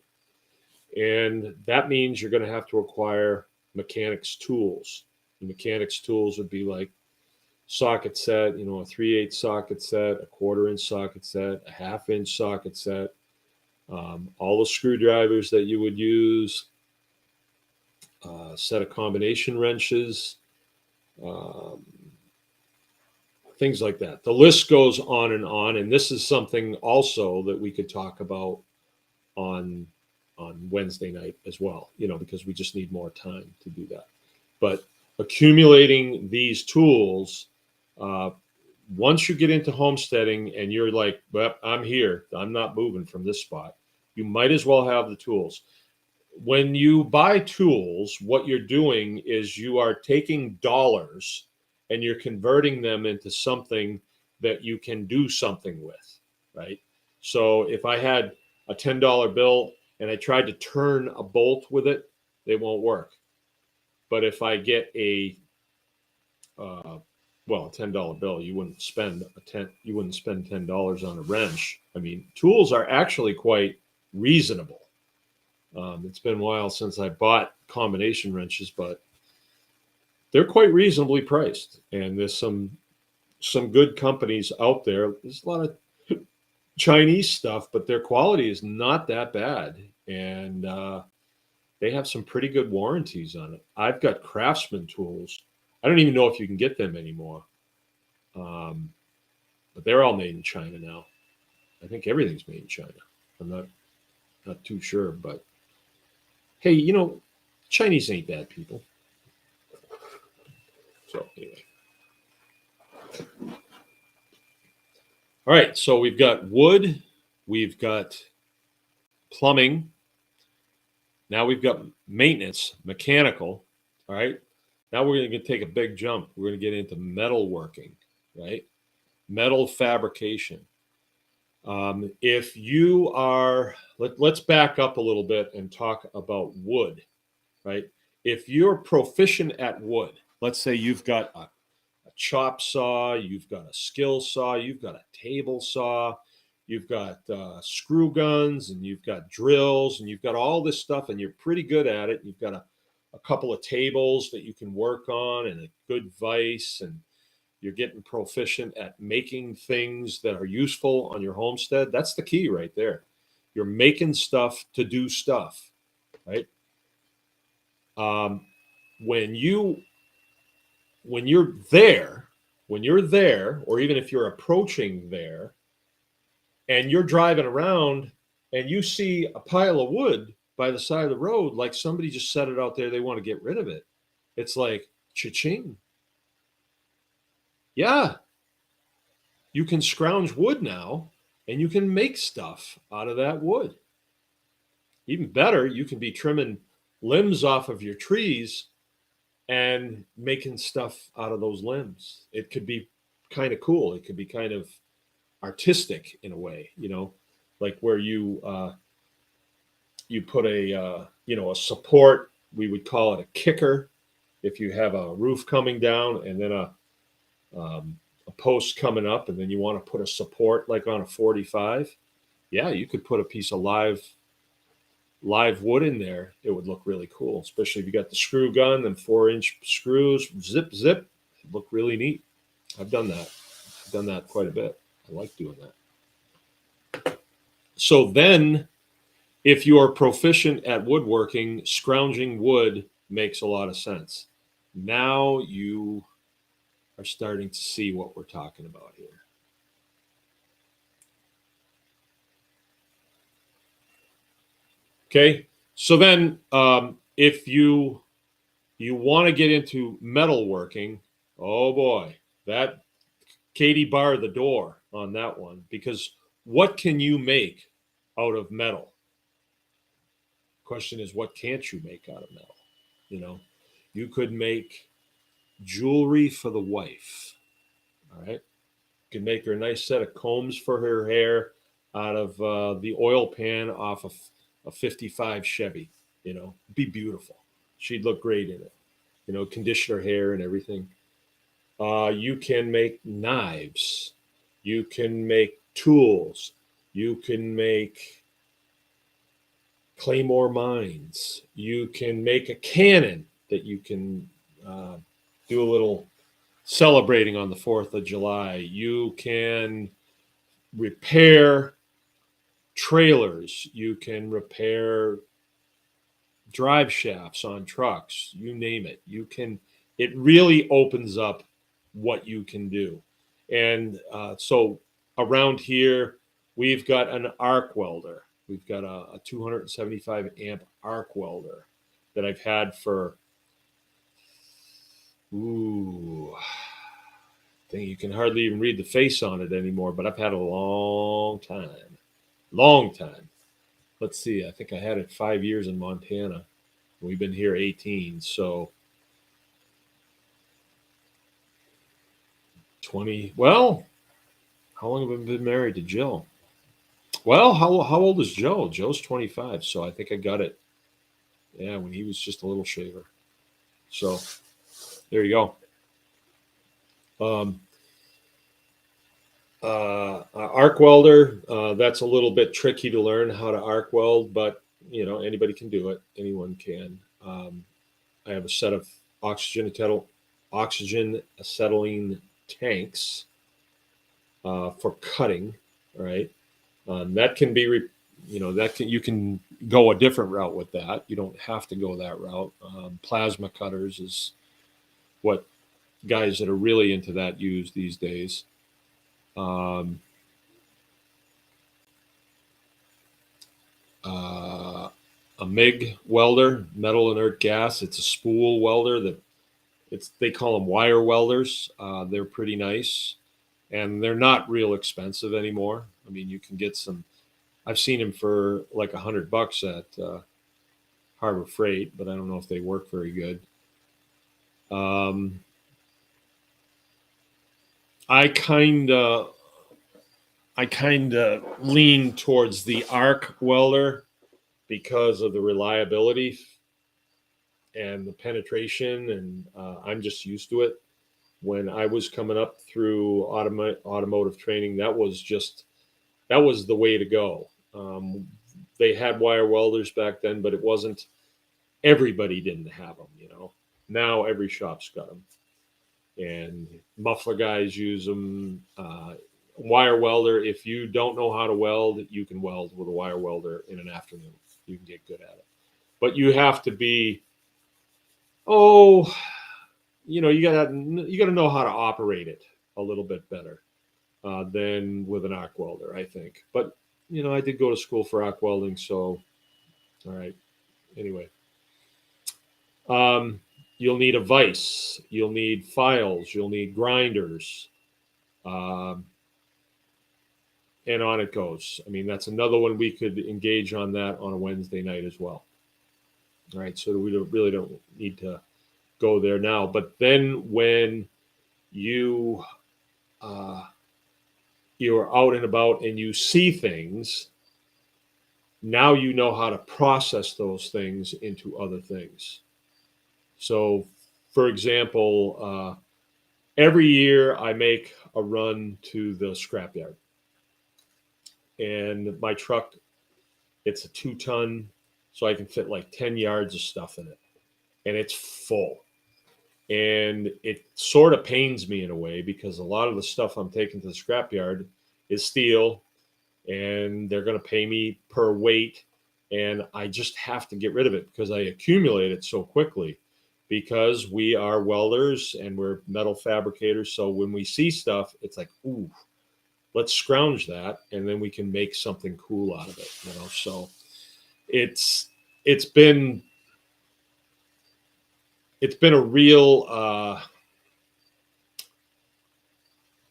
And that means you're going to have to acquire mechanics tools. The mechanics tools would be like socket set, a 3/8 socket set, a 1/4 inch socket set, a 1/2 inch socket set, all the screwdrivers that you would use, a set of combination wrenches, things like that. The list goes on, and this is something also that we could talk about on Wednesday night as well, because we just need more time to do that. But accumulating these tools, once you get into homesteading and you're like, well, I'm here, I'm not moving from this spot, you might as well have the tools. When you buy tools, what you're doing is you are taking dollars and you're converting them into something that you can do something with, right? So if I had a $10 bill and I tried to turn a bolt with it, they won't work. But if I get a $10 bill, you wouldn't spend $10 on a wrench. I mean, tools are actually quite reasonable. It's been a while since I bought combination wrenches, but they're quite reasonably priced. And there's some good companies out there. There's a lot of Chinese stuff, but their quality is not that bad. And they have some pretty good warranties on it. I've got Craftsman tools. I don't even know if you can get them anymore. But they're all made in China now. I think everything's made in China. I'm not too sure, but hey, Chinese ain't bad people. So anyway. All right, so we've got wood, we've got plumbing. Now we've got maintenance, mechanical. All right. Now we're going to take a big jump. We're going to get into metalworking, right? Metal fabrication. If you are, let's back up a little bit and talk about wood, right? If you're proficient at wood, let's say you've got a chop saw, you've got a skill saw, you've got a table saw, you've got screw guns, and you've got drills, and you've got all this stuff, and you're pretty good at it. You've got a a couple of tables that you can work on and a good vise, and you're getting proficient at making things that are useful on your homestead. That's the key right there. You're making stuff to do stuff, right? When you when you're there, or even if you're approaching there, and you're driving around and you see a pile of wood by the side of the road, like somebody just set it out there, they want to get rid of it. It's like, cha-ching. Yeah, you can scrounge wood now and you can make stuff out of that wood. Even better, you can be trimming limbs off of your trees and making stuff out of those limbs. It could be kind of cool. It could be kind of artistic in a way, like where you put a a support. We would call it a kicker if you have a roof coming down and then a post coming up, and then you want to put a support like on a 45. Yeah, you could put a piece of live wood in there. It would look really cool, especially if you got the screw gun, them 4-inch screws, zip. It'd look really neat. I've done that quite a bit. I like doing that. So then, if you are proficient at woodworking, scrounging wood makes a lot of sense. Now you are starting to see what we're talking about here. Okay, so then if you want to get into metalworking, oh boy, that Katie barred the door on that one, because what can you make out of metal? Question is, what can't you make out of metal? You could make jewelry for the wife. All right, you can make her a nice set of combs for her hair out of the oil pan off of a 55 Chevy. Be beautiful. She'd look great in it. Condition her hair and everything. You can make knives. You can make tools. You can make claymore mines. You can make a cannon that you can do a little celebrating on the 4th of July. You can repair trailers. You can repair drive shafts on trucks. You name it. It really opens up what you can do. And so around here, we've got an arc welder. We've got a 275 amp arc welder that I've had for, you can hardly even read the face on it anymore, but I've had a long time. Let's see, I think I had it 5 years in Montana. We've been here 18, so 20. Well, how long have I been married to Jill? Well, how old is Joe? Joe's 25, so I think I got it, when he was just a little shaver. So there you go. Arc welder, that's a little bit tricky to learn how to arc weld, but anybody can do it. Anyone can. I have a set of oxygen acetylene tanks for cutting. Right, that can be, you can go a different route with that. You don't have to go that route. Plasma cutters is what guys that are really into that use these days. A MIG welder, metal inert gas. It's a spool welder they call them wire welders. They're pretty nice, and they're not real expensive anymore. I mean, you can get some. I've seen them for like $100 at Harbor Freight, but I don't know if they work very good. I kind of lean towards the arc welder because of the reliability and the penetration, and I'm just used to it. When I was coming up through automotive training, that was the way to go. They had wire welders back then, but it wasn't everybody didn't have them, Now every shop's got them. And muffler guys use them. Wire welder, if you don't know how to weld, you can weld with a wire welder in an afternoon. You can get good at it. But you have to be, you gotta know how to operate it a little bit better than with an arc welder, I think. But I did go to school for arc welding, so all right. Anyway, you'll need a vise, you'll need files, you'll need grinders, and on it goes. I mean, that's another one we could engage on that on a Wednesday night as well. All right, so we really don't need to go there now. But then when you're out and about and you see things, now you know how to process those things into other things. So, for example, every year I make a run to the scrapyard. And my truck, it's a 2-ton, so I can fit like 10 yards of stuff in it. And it's full. And it sort of pains me in a way because a lot of the stuff I'm taking to the scrapyard is steel, and they're going to pay me per weight. And I just have to get rid of it because I accumulate it so quickly because we are welders and we're metal fabricators. So when we see stuff, it's like, ooh, let's scrounge that, and then we can make something cool out of it. So it's been a real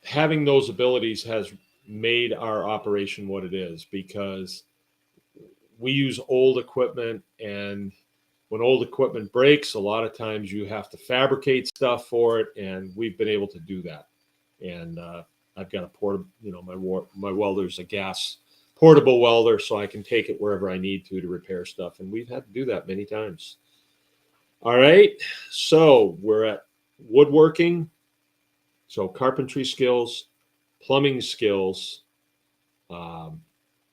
having those abilities has made our operation what it is, because we use old equipment, and when old equipment breaks, a lot of times you have to fabricate stuff for it, and we've been able to do that. And I've got a portable, my welder's a gas portable welder, so I can take it wherever I need to repair stuff, and we've had to do that many times. All right, so we're at woodworking, so carpentry skills, plumbing skills,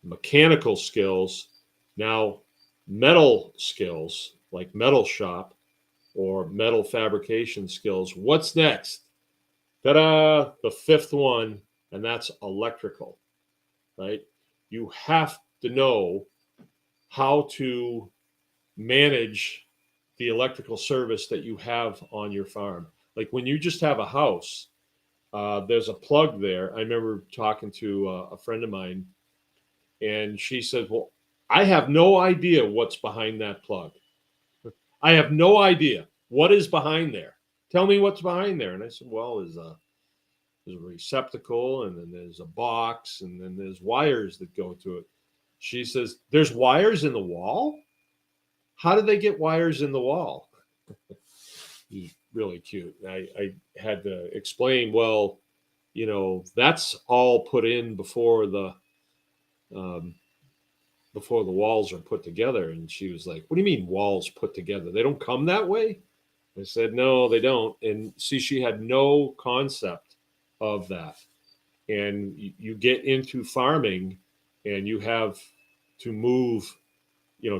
mechanical skills, now metal skills like metal shop or metal fabrication skills. What's next? Ta-da! The fifth one, and that's electrical, right? You have to know how to manage the electrical service that you have on your farm. Like when you just have a house, there's a plug there. I remember talking to a friend of mine, and she said, well, I have no idea what's behind that plug. I have no idea what is behind there. Tell me what's behind there. And I said, well, there's a receptacle, and then there's a box, and then there's wires that go to it. She says, there's wires in the wall? How did they get wires in the wall? He's really cute. I had to explain, well, that's all put in before the walls are put together. And she was like, what do you mean walls put together? They don't come that way? I said, no, they don't. And see, she had no concept of that. And you get into farming and you have to move,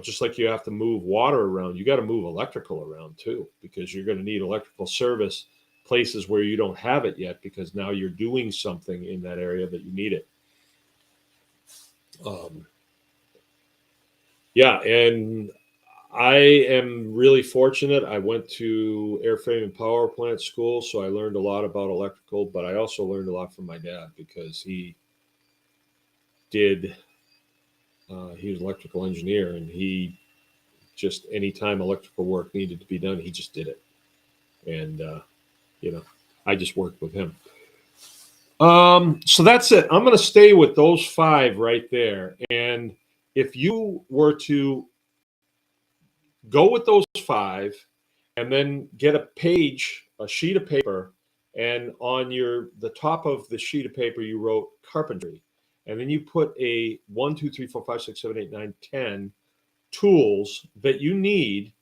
just like you have to move water around, you got to move electrical around too, because you're going to need electrical service places where you don't have it yet, because now you're doing something in that area that you need it. Yeah, and I am really fortunate. I went to airframe and power plant school, so I learned a lot about electrical, but I also learned a lot from my dad because he was an electrical engineer, and he just, anytime electrical work needed to be done, he just did it. And, I just worked with him. So that's it. I'm going to stay with those 5 right there. And if you were to go with those 5 and then get a sheet of paper, and on the top of the sheet of paper, you wrote carpentry. And then you put a 1, 2, 3, 4, 5, 6, 7, 8, 9, 10 tools that you need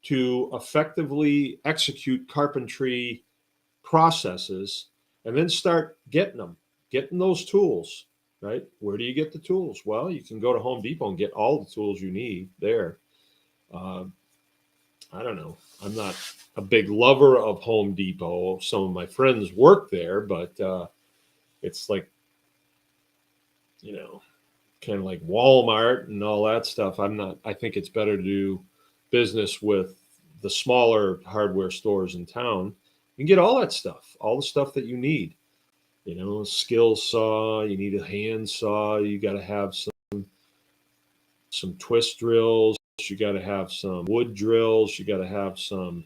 to effectively execute carpentry processes, and then start getting those tools, right? Where do you get the tools? Well, you can go to Home Depot and get all the tools you need there. I don't know. I'm not a big lover of Home Depot. Some of my friends work there, but it's like, you know, kind of like Walmart and all that stuff. I'm not, I think it's better to do business with the smaller hardware stores in town. You can get all that stuff, all the stuff that you need. You know, skill saw, you need a hand saw, you got to have some twist drills, you got to have some wood drills, you got to have some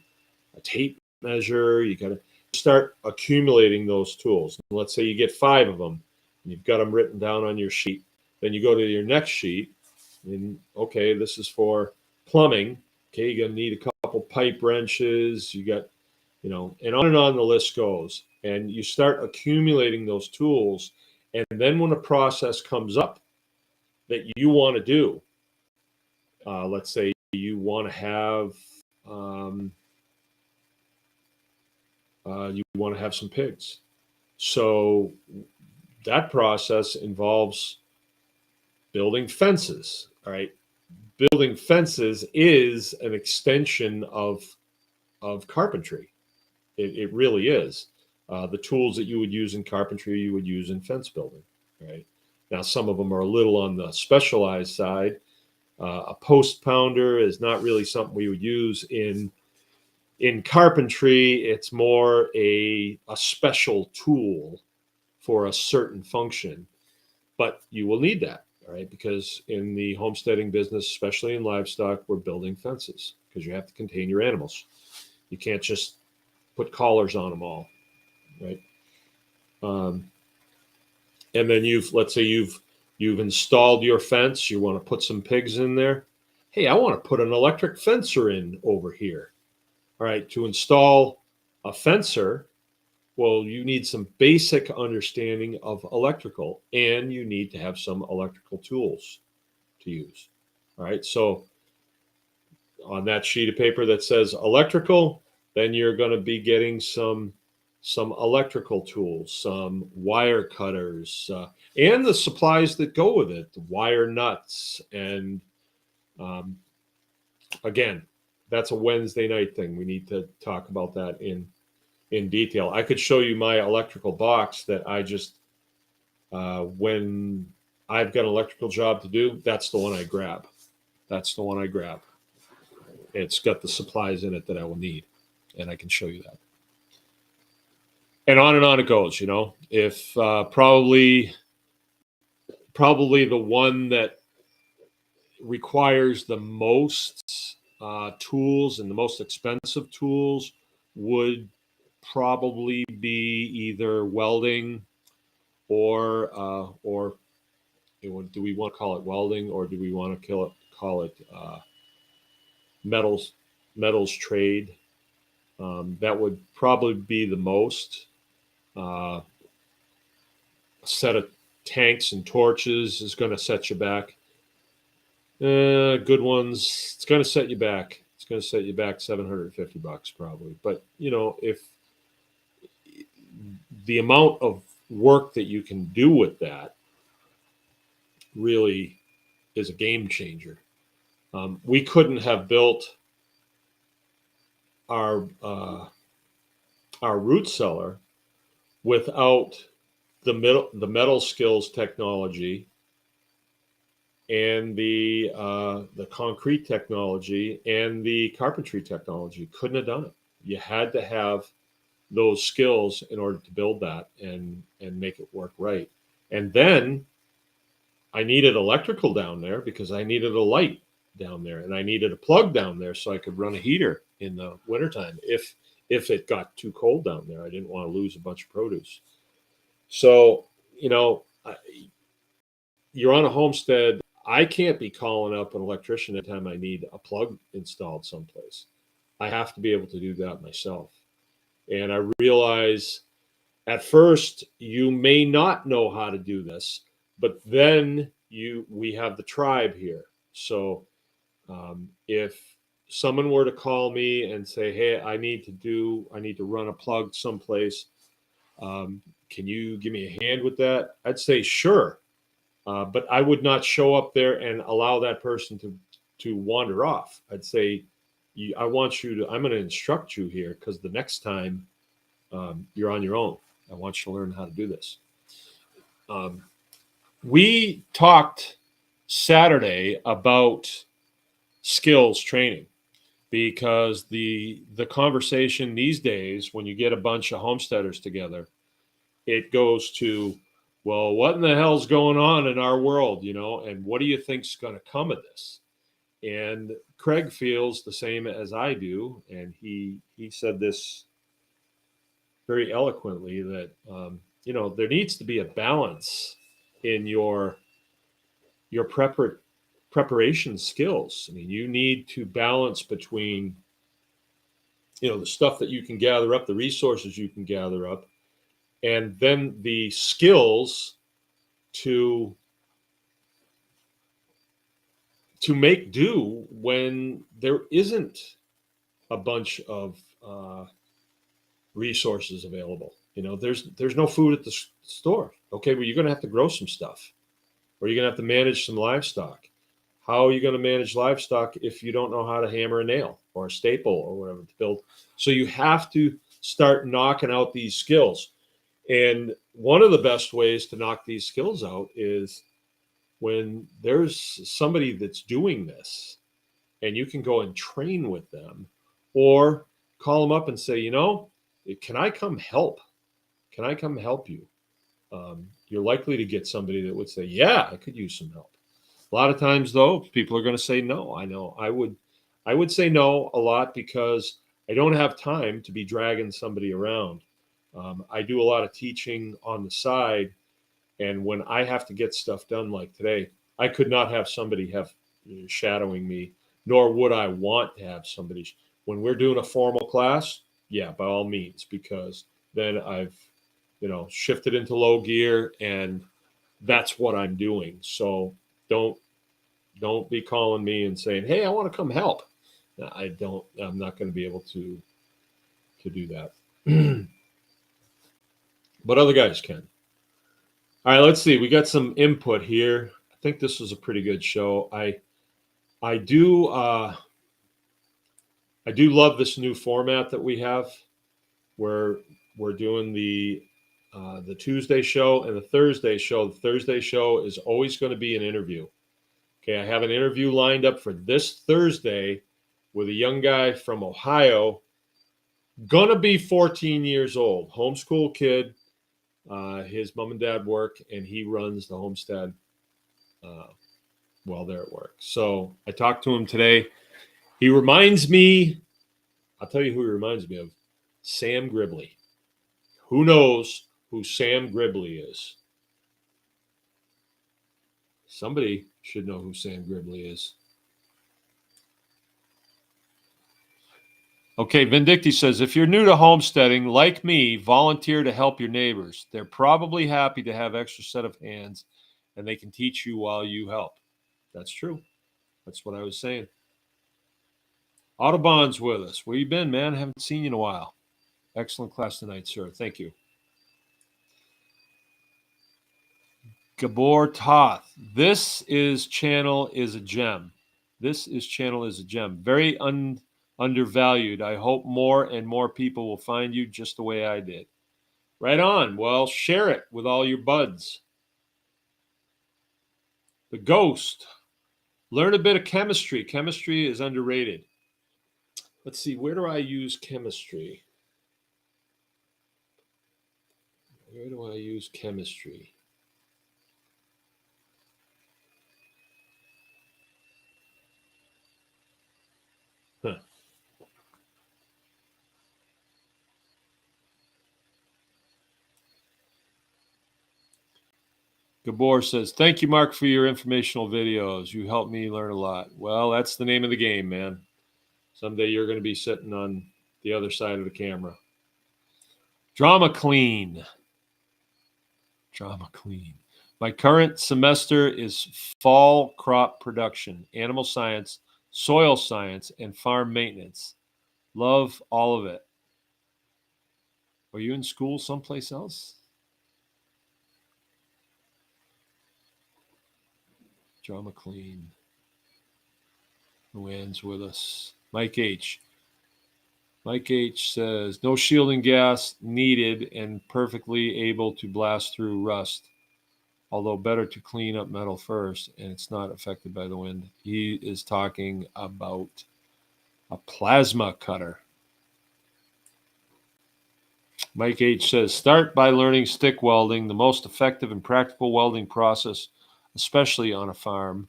a tape measure, you got to start accumulating those tools. Let's say you get 5 of them, and you've got them written down on your sheet. Then you go to your next sheet, and okay, this is for plumbing. Okay, you're gonna need a couple pipe wrenches. You got, you know, and on the list goes. And you start accumulating those tools, and then when a process comes up that you want to do, let's say you want to have some pigs. So that process involves building fences. All right, building fences is an extension of carpentry. It really is. The tools that you would use in carpentry, you would use in fence building. Right now, some of them are a little on the specialized side. A post pounder is not really something we would use in carpentry. It's more a special tool for a certain function, but you will need that, all right? Because in the homesteading business, especially in livestock, we're building fences because you have to contain your animals. You can't just put collars on them all, right? And then let's say you've installed your fence. You want to put some pigs in there. Hey, I want to put an electric fencer in over here. All right, to install a fencer, well, you need some basic understanding of electrical, and you need to have some electrical tools to use. All right, so on that sheet of paper that says electrical, then you're going to be getting some electrical tools, some wire cutters, and the supplies that go with it, the wire nuts, and um, again, that's a Wednesday night thing. We need to talk about that in detail. I could show you my electrical box that I just when I've got an electrical job to do, that's the one I grab. That's the one I grab. It's got the supplies in it that I will need, and I can show you that. And on it goes. You know, if probably the one that requires the most tools and the most expensive tools would probably be either welding or do we want to call it welding, or do we want to call it metals trade? That would probably be the most. A set of tanks and torches is going to set you back. Good ones, it's going to set you back. It's going to set you back $750 probably. But you know, if the amount of work that you can do with that really is a game changer. We couldn't have built our root cellar without the metal skills technology and the concrete technology and the carpentry technology. Couldn't have done it. You had to have those skills in order to build that and make it work right. And then I needed electrical down there because I needed a light down there, and I needed a plug down there so I could run a heater in the wintertime if it got too cold down there. I didn't want to lose a bunch of produce. So, you know, you're on a homestead. I can't be calling up an electrician every time I need a plug installed someplace. I have to be able to do that myself. And I realize at first you may not know how to do this, but then we have the tribe here. So if someone were to call me and say, "Hey, I need to run a plug someplace. Can you give me a hand with that?" I'd say sure, but I would not show up there and allow that person to wander off. I'd say, I'm going to instruct you here because the next time you're on your own. I want you to learn how to do this. We talked Saturday about skills training because the conversation these days, when you get a bunch of homesteaders together, it goes to, well, what in the hell's going on in our world, and what do you think's going to come of this? And Craig feels the same as I do, and he said this very eloquently that there needs to be a balance in your preparation skills. I mean, you need to balance between the stuff that you can gather up, the resources you can gather up, and then the skills to make do when there isn't a bunch of resources available. There's no food at the store. Okay, well, you're going to have to grow some stuff, or you're going to have to manage some livestock. How are you going to manage livestock if you don't know how to hammer a nail or a staple or whatever to build? So you have to start knocking out these skills. And one of the best ways to knock these skills out is when there's somebody that's doing this and you can go and train with them, or call them up and say, can I come help? Can I come help you? You're likely to get somebody that would say, yeah, I could use some help. A lot of times, though, people are going to say no. I know I would say no a lot because I don't have time to be dragging somebody around. I do a lot of teaching on the side, and when I have to get stuff done like today, I could not have somebody shadowing me, nor would I want to have somebody. When we're doing a formal class, yeah, by all means, because then I've shifted into low gear, and that's what I'm doing. So don't be calling me and saying, hey, I want to come help. I'm not going to be able to do that. But other guys can. All right, let's see. We got some input here. I think this was a pretty good show. I do love this new format that we have, where we're doing the Tuesday show and the Thursday show. The Thursday show is always going to be an interview. Okay, I have an interview lined up for this Thursday with a young guy from Ohio, gonna be 14 years old, homeschool kid. His mom and dad work, and he runs the homestead while they're at work. So I talked to him today. He reminds me, I'll tell you who he reminds me of, Sam Gribley. Who knows who Sam Gribley is? Somebody should know who Sam Gribley is. Okay, Vindicti says, if you're new to homesteading, like me, volunteer to help your neighbors. They're probably happy to have extra set of hands, and they can teach you while you help. That's true. That's what I was saying. Autobahn's with us. Where you been, man? I haven't seen you in a while. Excellent class tonight, sir. Thank you. Gabor Toth. This channel is a gem. Very undervalued. I hope more and more people will find you just the way I did. Right on. Well, share it with all your buds. The Ghost. Learn a bit of chemistry. Chemistry is underrated. Let's see. Where do I use chemistry? Where do I use chemistry? Huh. Gabor says, thank you, Mark, for your informational videos. You helped me learn a lot. Well, that's the name of the game, man. Someday you're going to be sitting on the other side of the camera. Drama Clean. My current semester is fall crop production, animal science, soil science, and farm maintenance. Love all of it. Are you in school someplace else? Drama Clean. Luann's with us. Mike H. Mike H says, no shielding gas needed and perfectly able to blast through rust. Although better to clean up metal first, and it's not affected by the wind. He is talking about a plasma cutter. Mike H says, start by learning stick welding, the most effective and practical welding process, especially on a farm,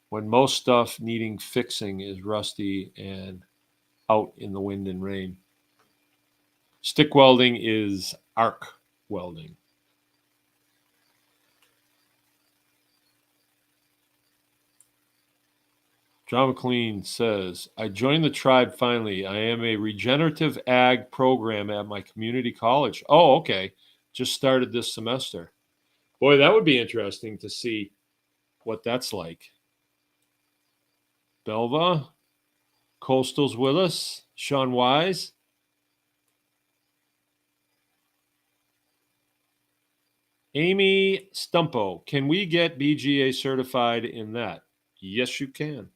when most stuff needing fixing is rusty and out in the wind and rain. Stick welding is arc welding. John McLean says, I joined the tribe finally. I am a regenerative ag program at my community college. Oh, okay. Just started this semester. Boy, that would be interesting to see what that's like. Belva, Coastal's with us. Sean Wise. Amy Stumpo, can we get BGA certified in that? Yes, you can.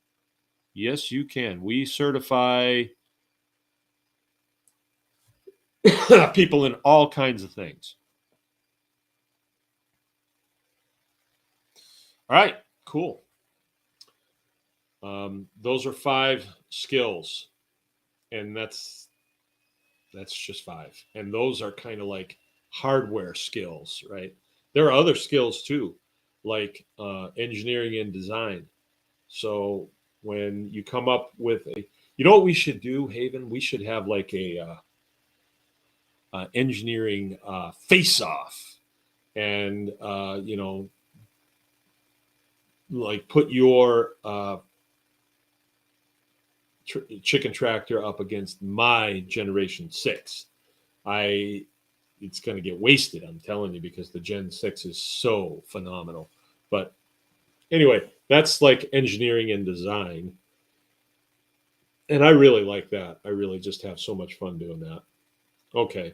Yes, you can. We certify people in all kinds of things. All right, cool. Those are 5 skills, and that's just 5. And those are kind of like hardware skills, right? There are other skills too, like engineering and design. So when you come up with you know what we should do, Haven? We should have like a engineering face-off, and like put your chicken tractor up against my Generation 6. It's going to get wasted, I'm telling you, because the Gen 6 is so phenomenal. But anyway, that's like engineering and design. And I really like that. I really just have so much fun doing that. Okay,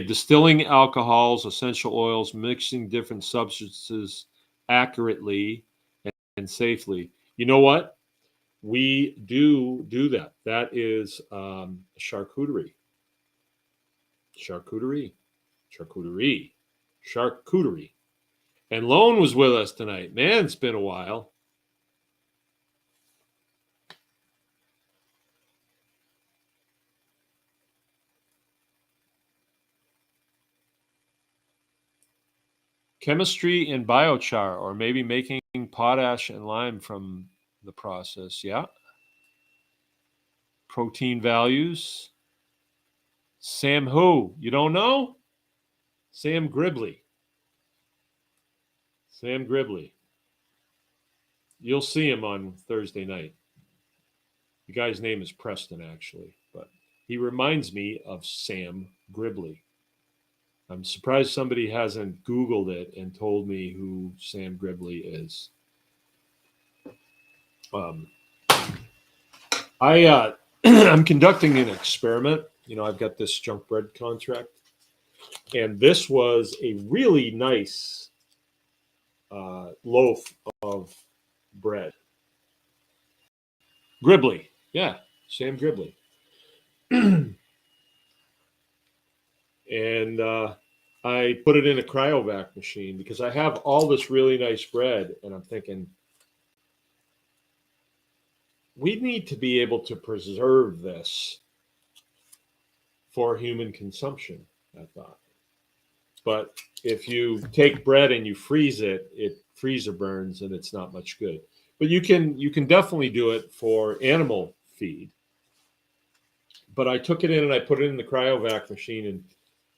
distilling alcohols, essential oils, mixing different substances accurately and safely. You know what? We do that. That is charcuterie. And Lone was with us tonight. Man, it's been a while. Chemistry in biochar, or maybe making potash and lime from the process. Yeah. Protein values. Sam who? You don't know? Sam Gribley. You'll see him on Thursday night. The guy's name is Preston, actually, but he reminds me of Sam Gribley. I'm surprised somebody hasn't Googled it and told me who Sam Gribley is. I'm conducting an experiment. You know, I've got this junk bread contract, and this was a really nice loaf of bread. Gribley, yeah, Sam Gribley. And I put it in a cryovac machine because I have all this really nice bread, and I'm thinking we need to be able to preserve this for human consumption, I thought. But if you take bread and you freeze it, it freezer burns and it's not much good. But you can definitely do it for animal feed. But I took it in and I put it in the cryovac machine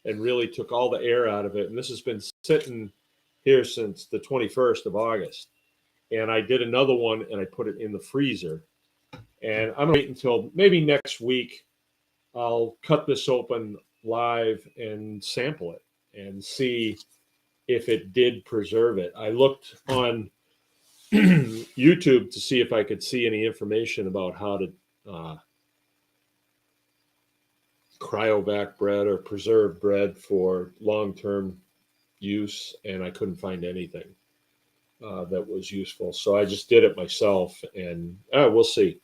and really took all the air out of it. And this has been sitting here since the 21st of August. And I did another one and I put it in the freezer. And I'm going to wait until maybe next week. I'll cut this open live and sample it and see if it did preserve it. I looked on YouTube to see if I could see any information about how to cryovac bread or preserve bread for long-term use, and I couldn't find anything that was useful. So I just did it myself, and we'll see.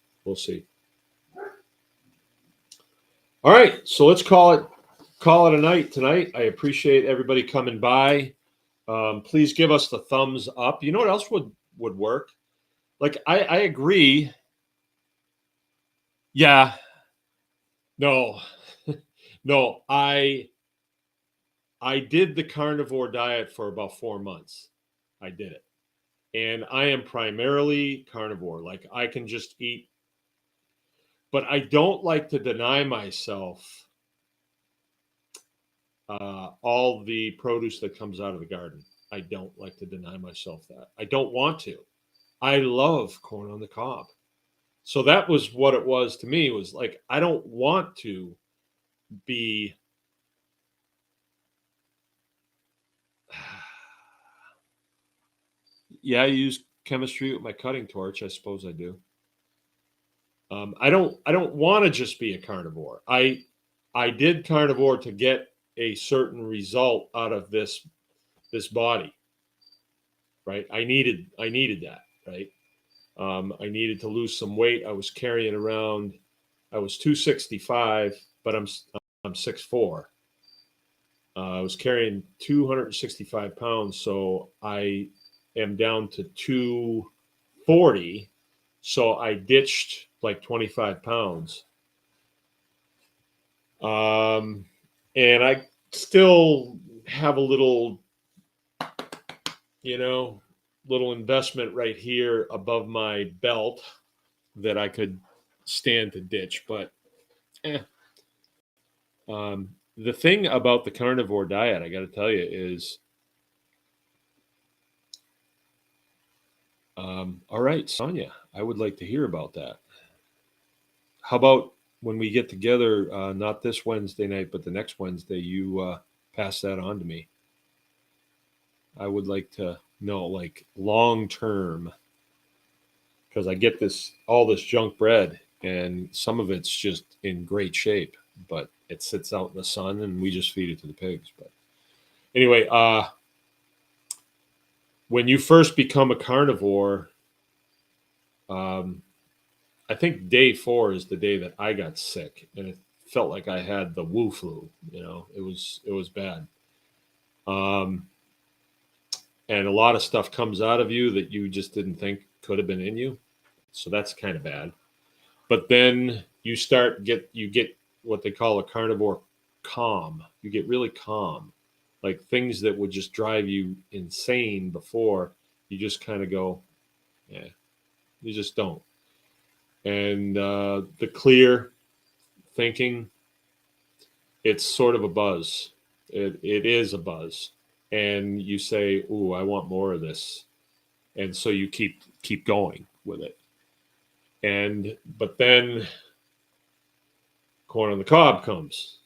All right, so let's call it a night tonight. I appreciate everybody coming by. Please give us the thumbs up. You know what else would work? Like I agree. Yeah, no, no. I did the carnivore diet for about 4 months. I did it, and I am primarily carnivore. Like I can just eat, but I don't like to deny myself all the produce that comes out of the garden. I don't like to deny myself that. I don't want to. I love corn on the cob. So that was what it was to me, was like I don't want to be yeah, I use chemistry with my cutting torch. I suppose I do. I don't want to just be a carnivore. I did carnivore to get a certain result out of this body, right? I needed that, right? I needed to lose some weight. I was carrying around. I was 265, but I'm 6'4". I was carrying 265 pounds, so I am down to 240. So I ditched like 25 pounds, um, and I still have a little, you know, little investment right here above my belt that I could stand to ditch, but eh. The thing about the carnivore diet, I got to tell you, is all right, Sonia, I would like to hear about that. How about when we get together, not this Wednesday night, but the next Wednesday, you pass that on to me? I would like to know, like, long term, because I get all this junk bread, and some of it's just in great shape, but it sits out in the sun, and we just feed it to the pigs. But anyway, when you first become a carnivore, um, I think day 4 is the day that I got sick, and it felt like I had the Wu flu. It was bad, um, and a lot of stuff comes out of you that you just didn't think could have been in you. So that's kind of bad. But then you get what they call a carnivore calm. You get really calm, like things that would just drive you insane before. You just kind of go, yeah, you just don't. And the clear thinking, it's sort of a buzz. It is a buzz, and you say, "Ooh, I want more of this," and so you keep going with it. And but then corn on the cob comes,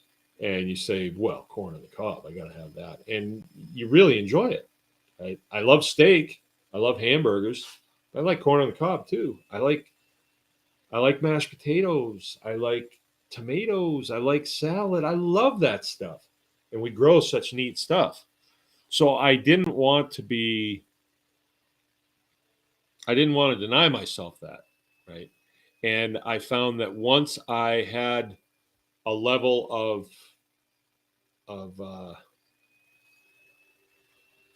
and you say, "Well, corn on the cob, I got to have that," and you really enjoy it. I love steak. I love hamburgers. I like corn on the cob too. I like mashed potatoes. I like tomatoes. I like salad. I love that stuff. And we grow such neat stuff. So I didn't want to deny myself that, right? And I found that once I had a level of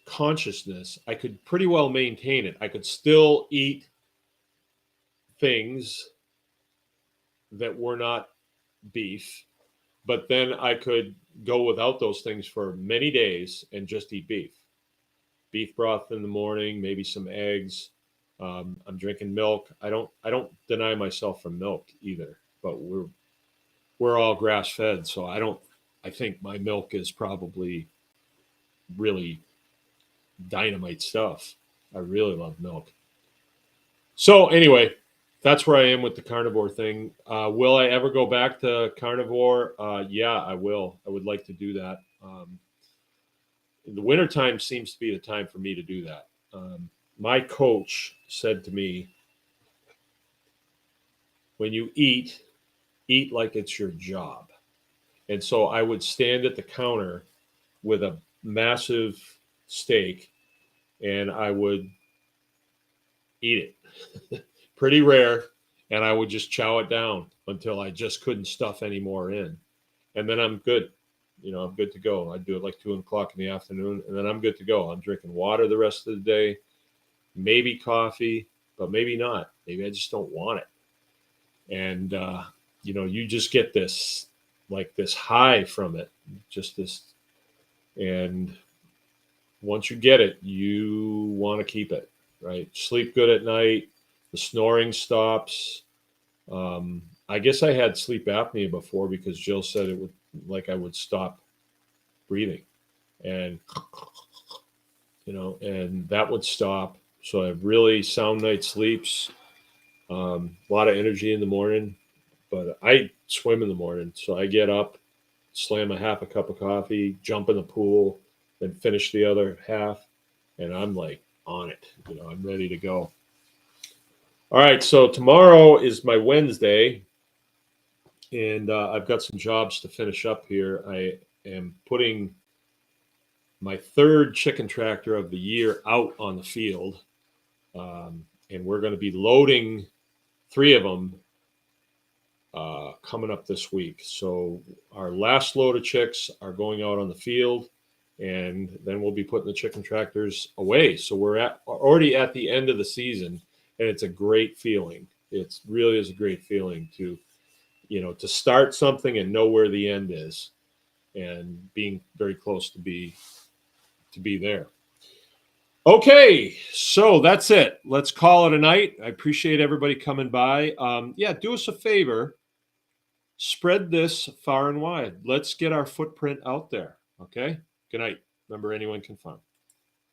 consciousness, I could pretty well maintain it. I could still eat things that were not beef, but then I could go without those things for many days and just eat beef broth in the morning, maybe some eggs. I'm drinking milk. I don't deny myself from milk either, but we're all grass fed, so I think my milk is probably really dynamite stuff. I really love milk. So anyway, that's where I am with the carnivore thing. Will I ever go back to carnivore? Yeah, I will. I would like to do that. The wintertime seems to be the time for me to do that. My coach said to me, when you eat like it's your job. And so I would stand at the counter with a massive steak, and I would eat it. Pretty rare. And I would just chow it down until I just couldn't stuff any more in. and then I'm good. I'm good to go. I do it like 2 o'clock in the afternoon, and then I'm good to go. I'm drinking water the rest of the day, maybe coffee, but maybe not. Maybe I just don't want it. And you just get this high from it, just this. And once you get it, you want to keep it, right? Sleep good at night. The snoring stops. I guess I had sleep apnea before because Jill said it would, I would stop breathing, and and that would stop. So I have really sound night sleeps. A lot of energy in the morning, but I swim in the morning, so I get up, slam a half a cup of coffee, jump in the pool, then finish the other half, and I'm like on it. I'm ready to go. All right, so tomorrow is my Wednesday, and I've got some jobs to finish up here. I am putting my third chicken tractor of the year out on the field, and we're going to be loading 3 of them coming up this week. So our last load of chicks are going out on the field, and then we'll be putting the chicken tractors away. So we're already at the end of the season, and it's a great feeling. It really is a great feeling to start something and know where the end is, and being very close to be there. Okay, so that's it. Let's call it a night. I appreciate everybody coming by. Do us a favor. Spread this far and wide. Let's get our footprint out there. Okay? Good night. Remember, anyone can farm.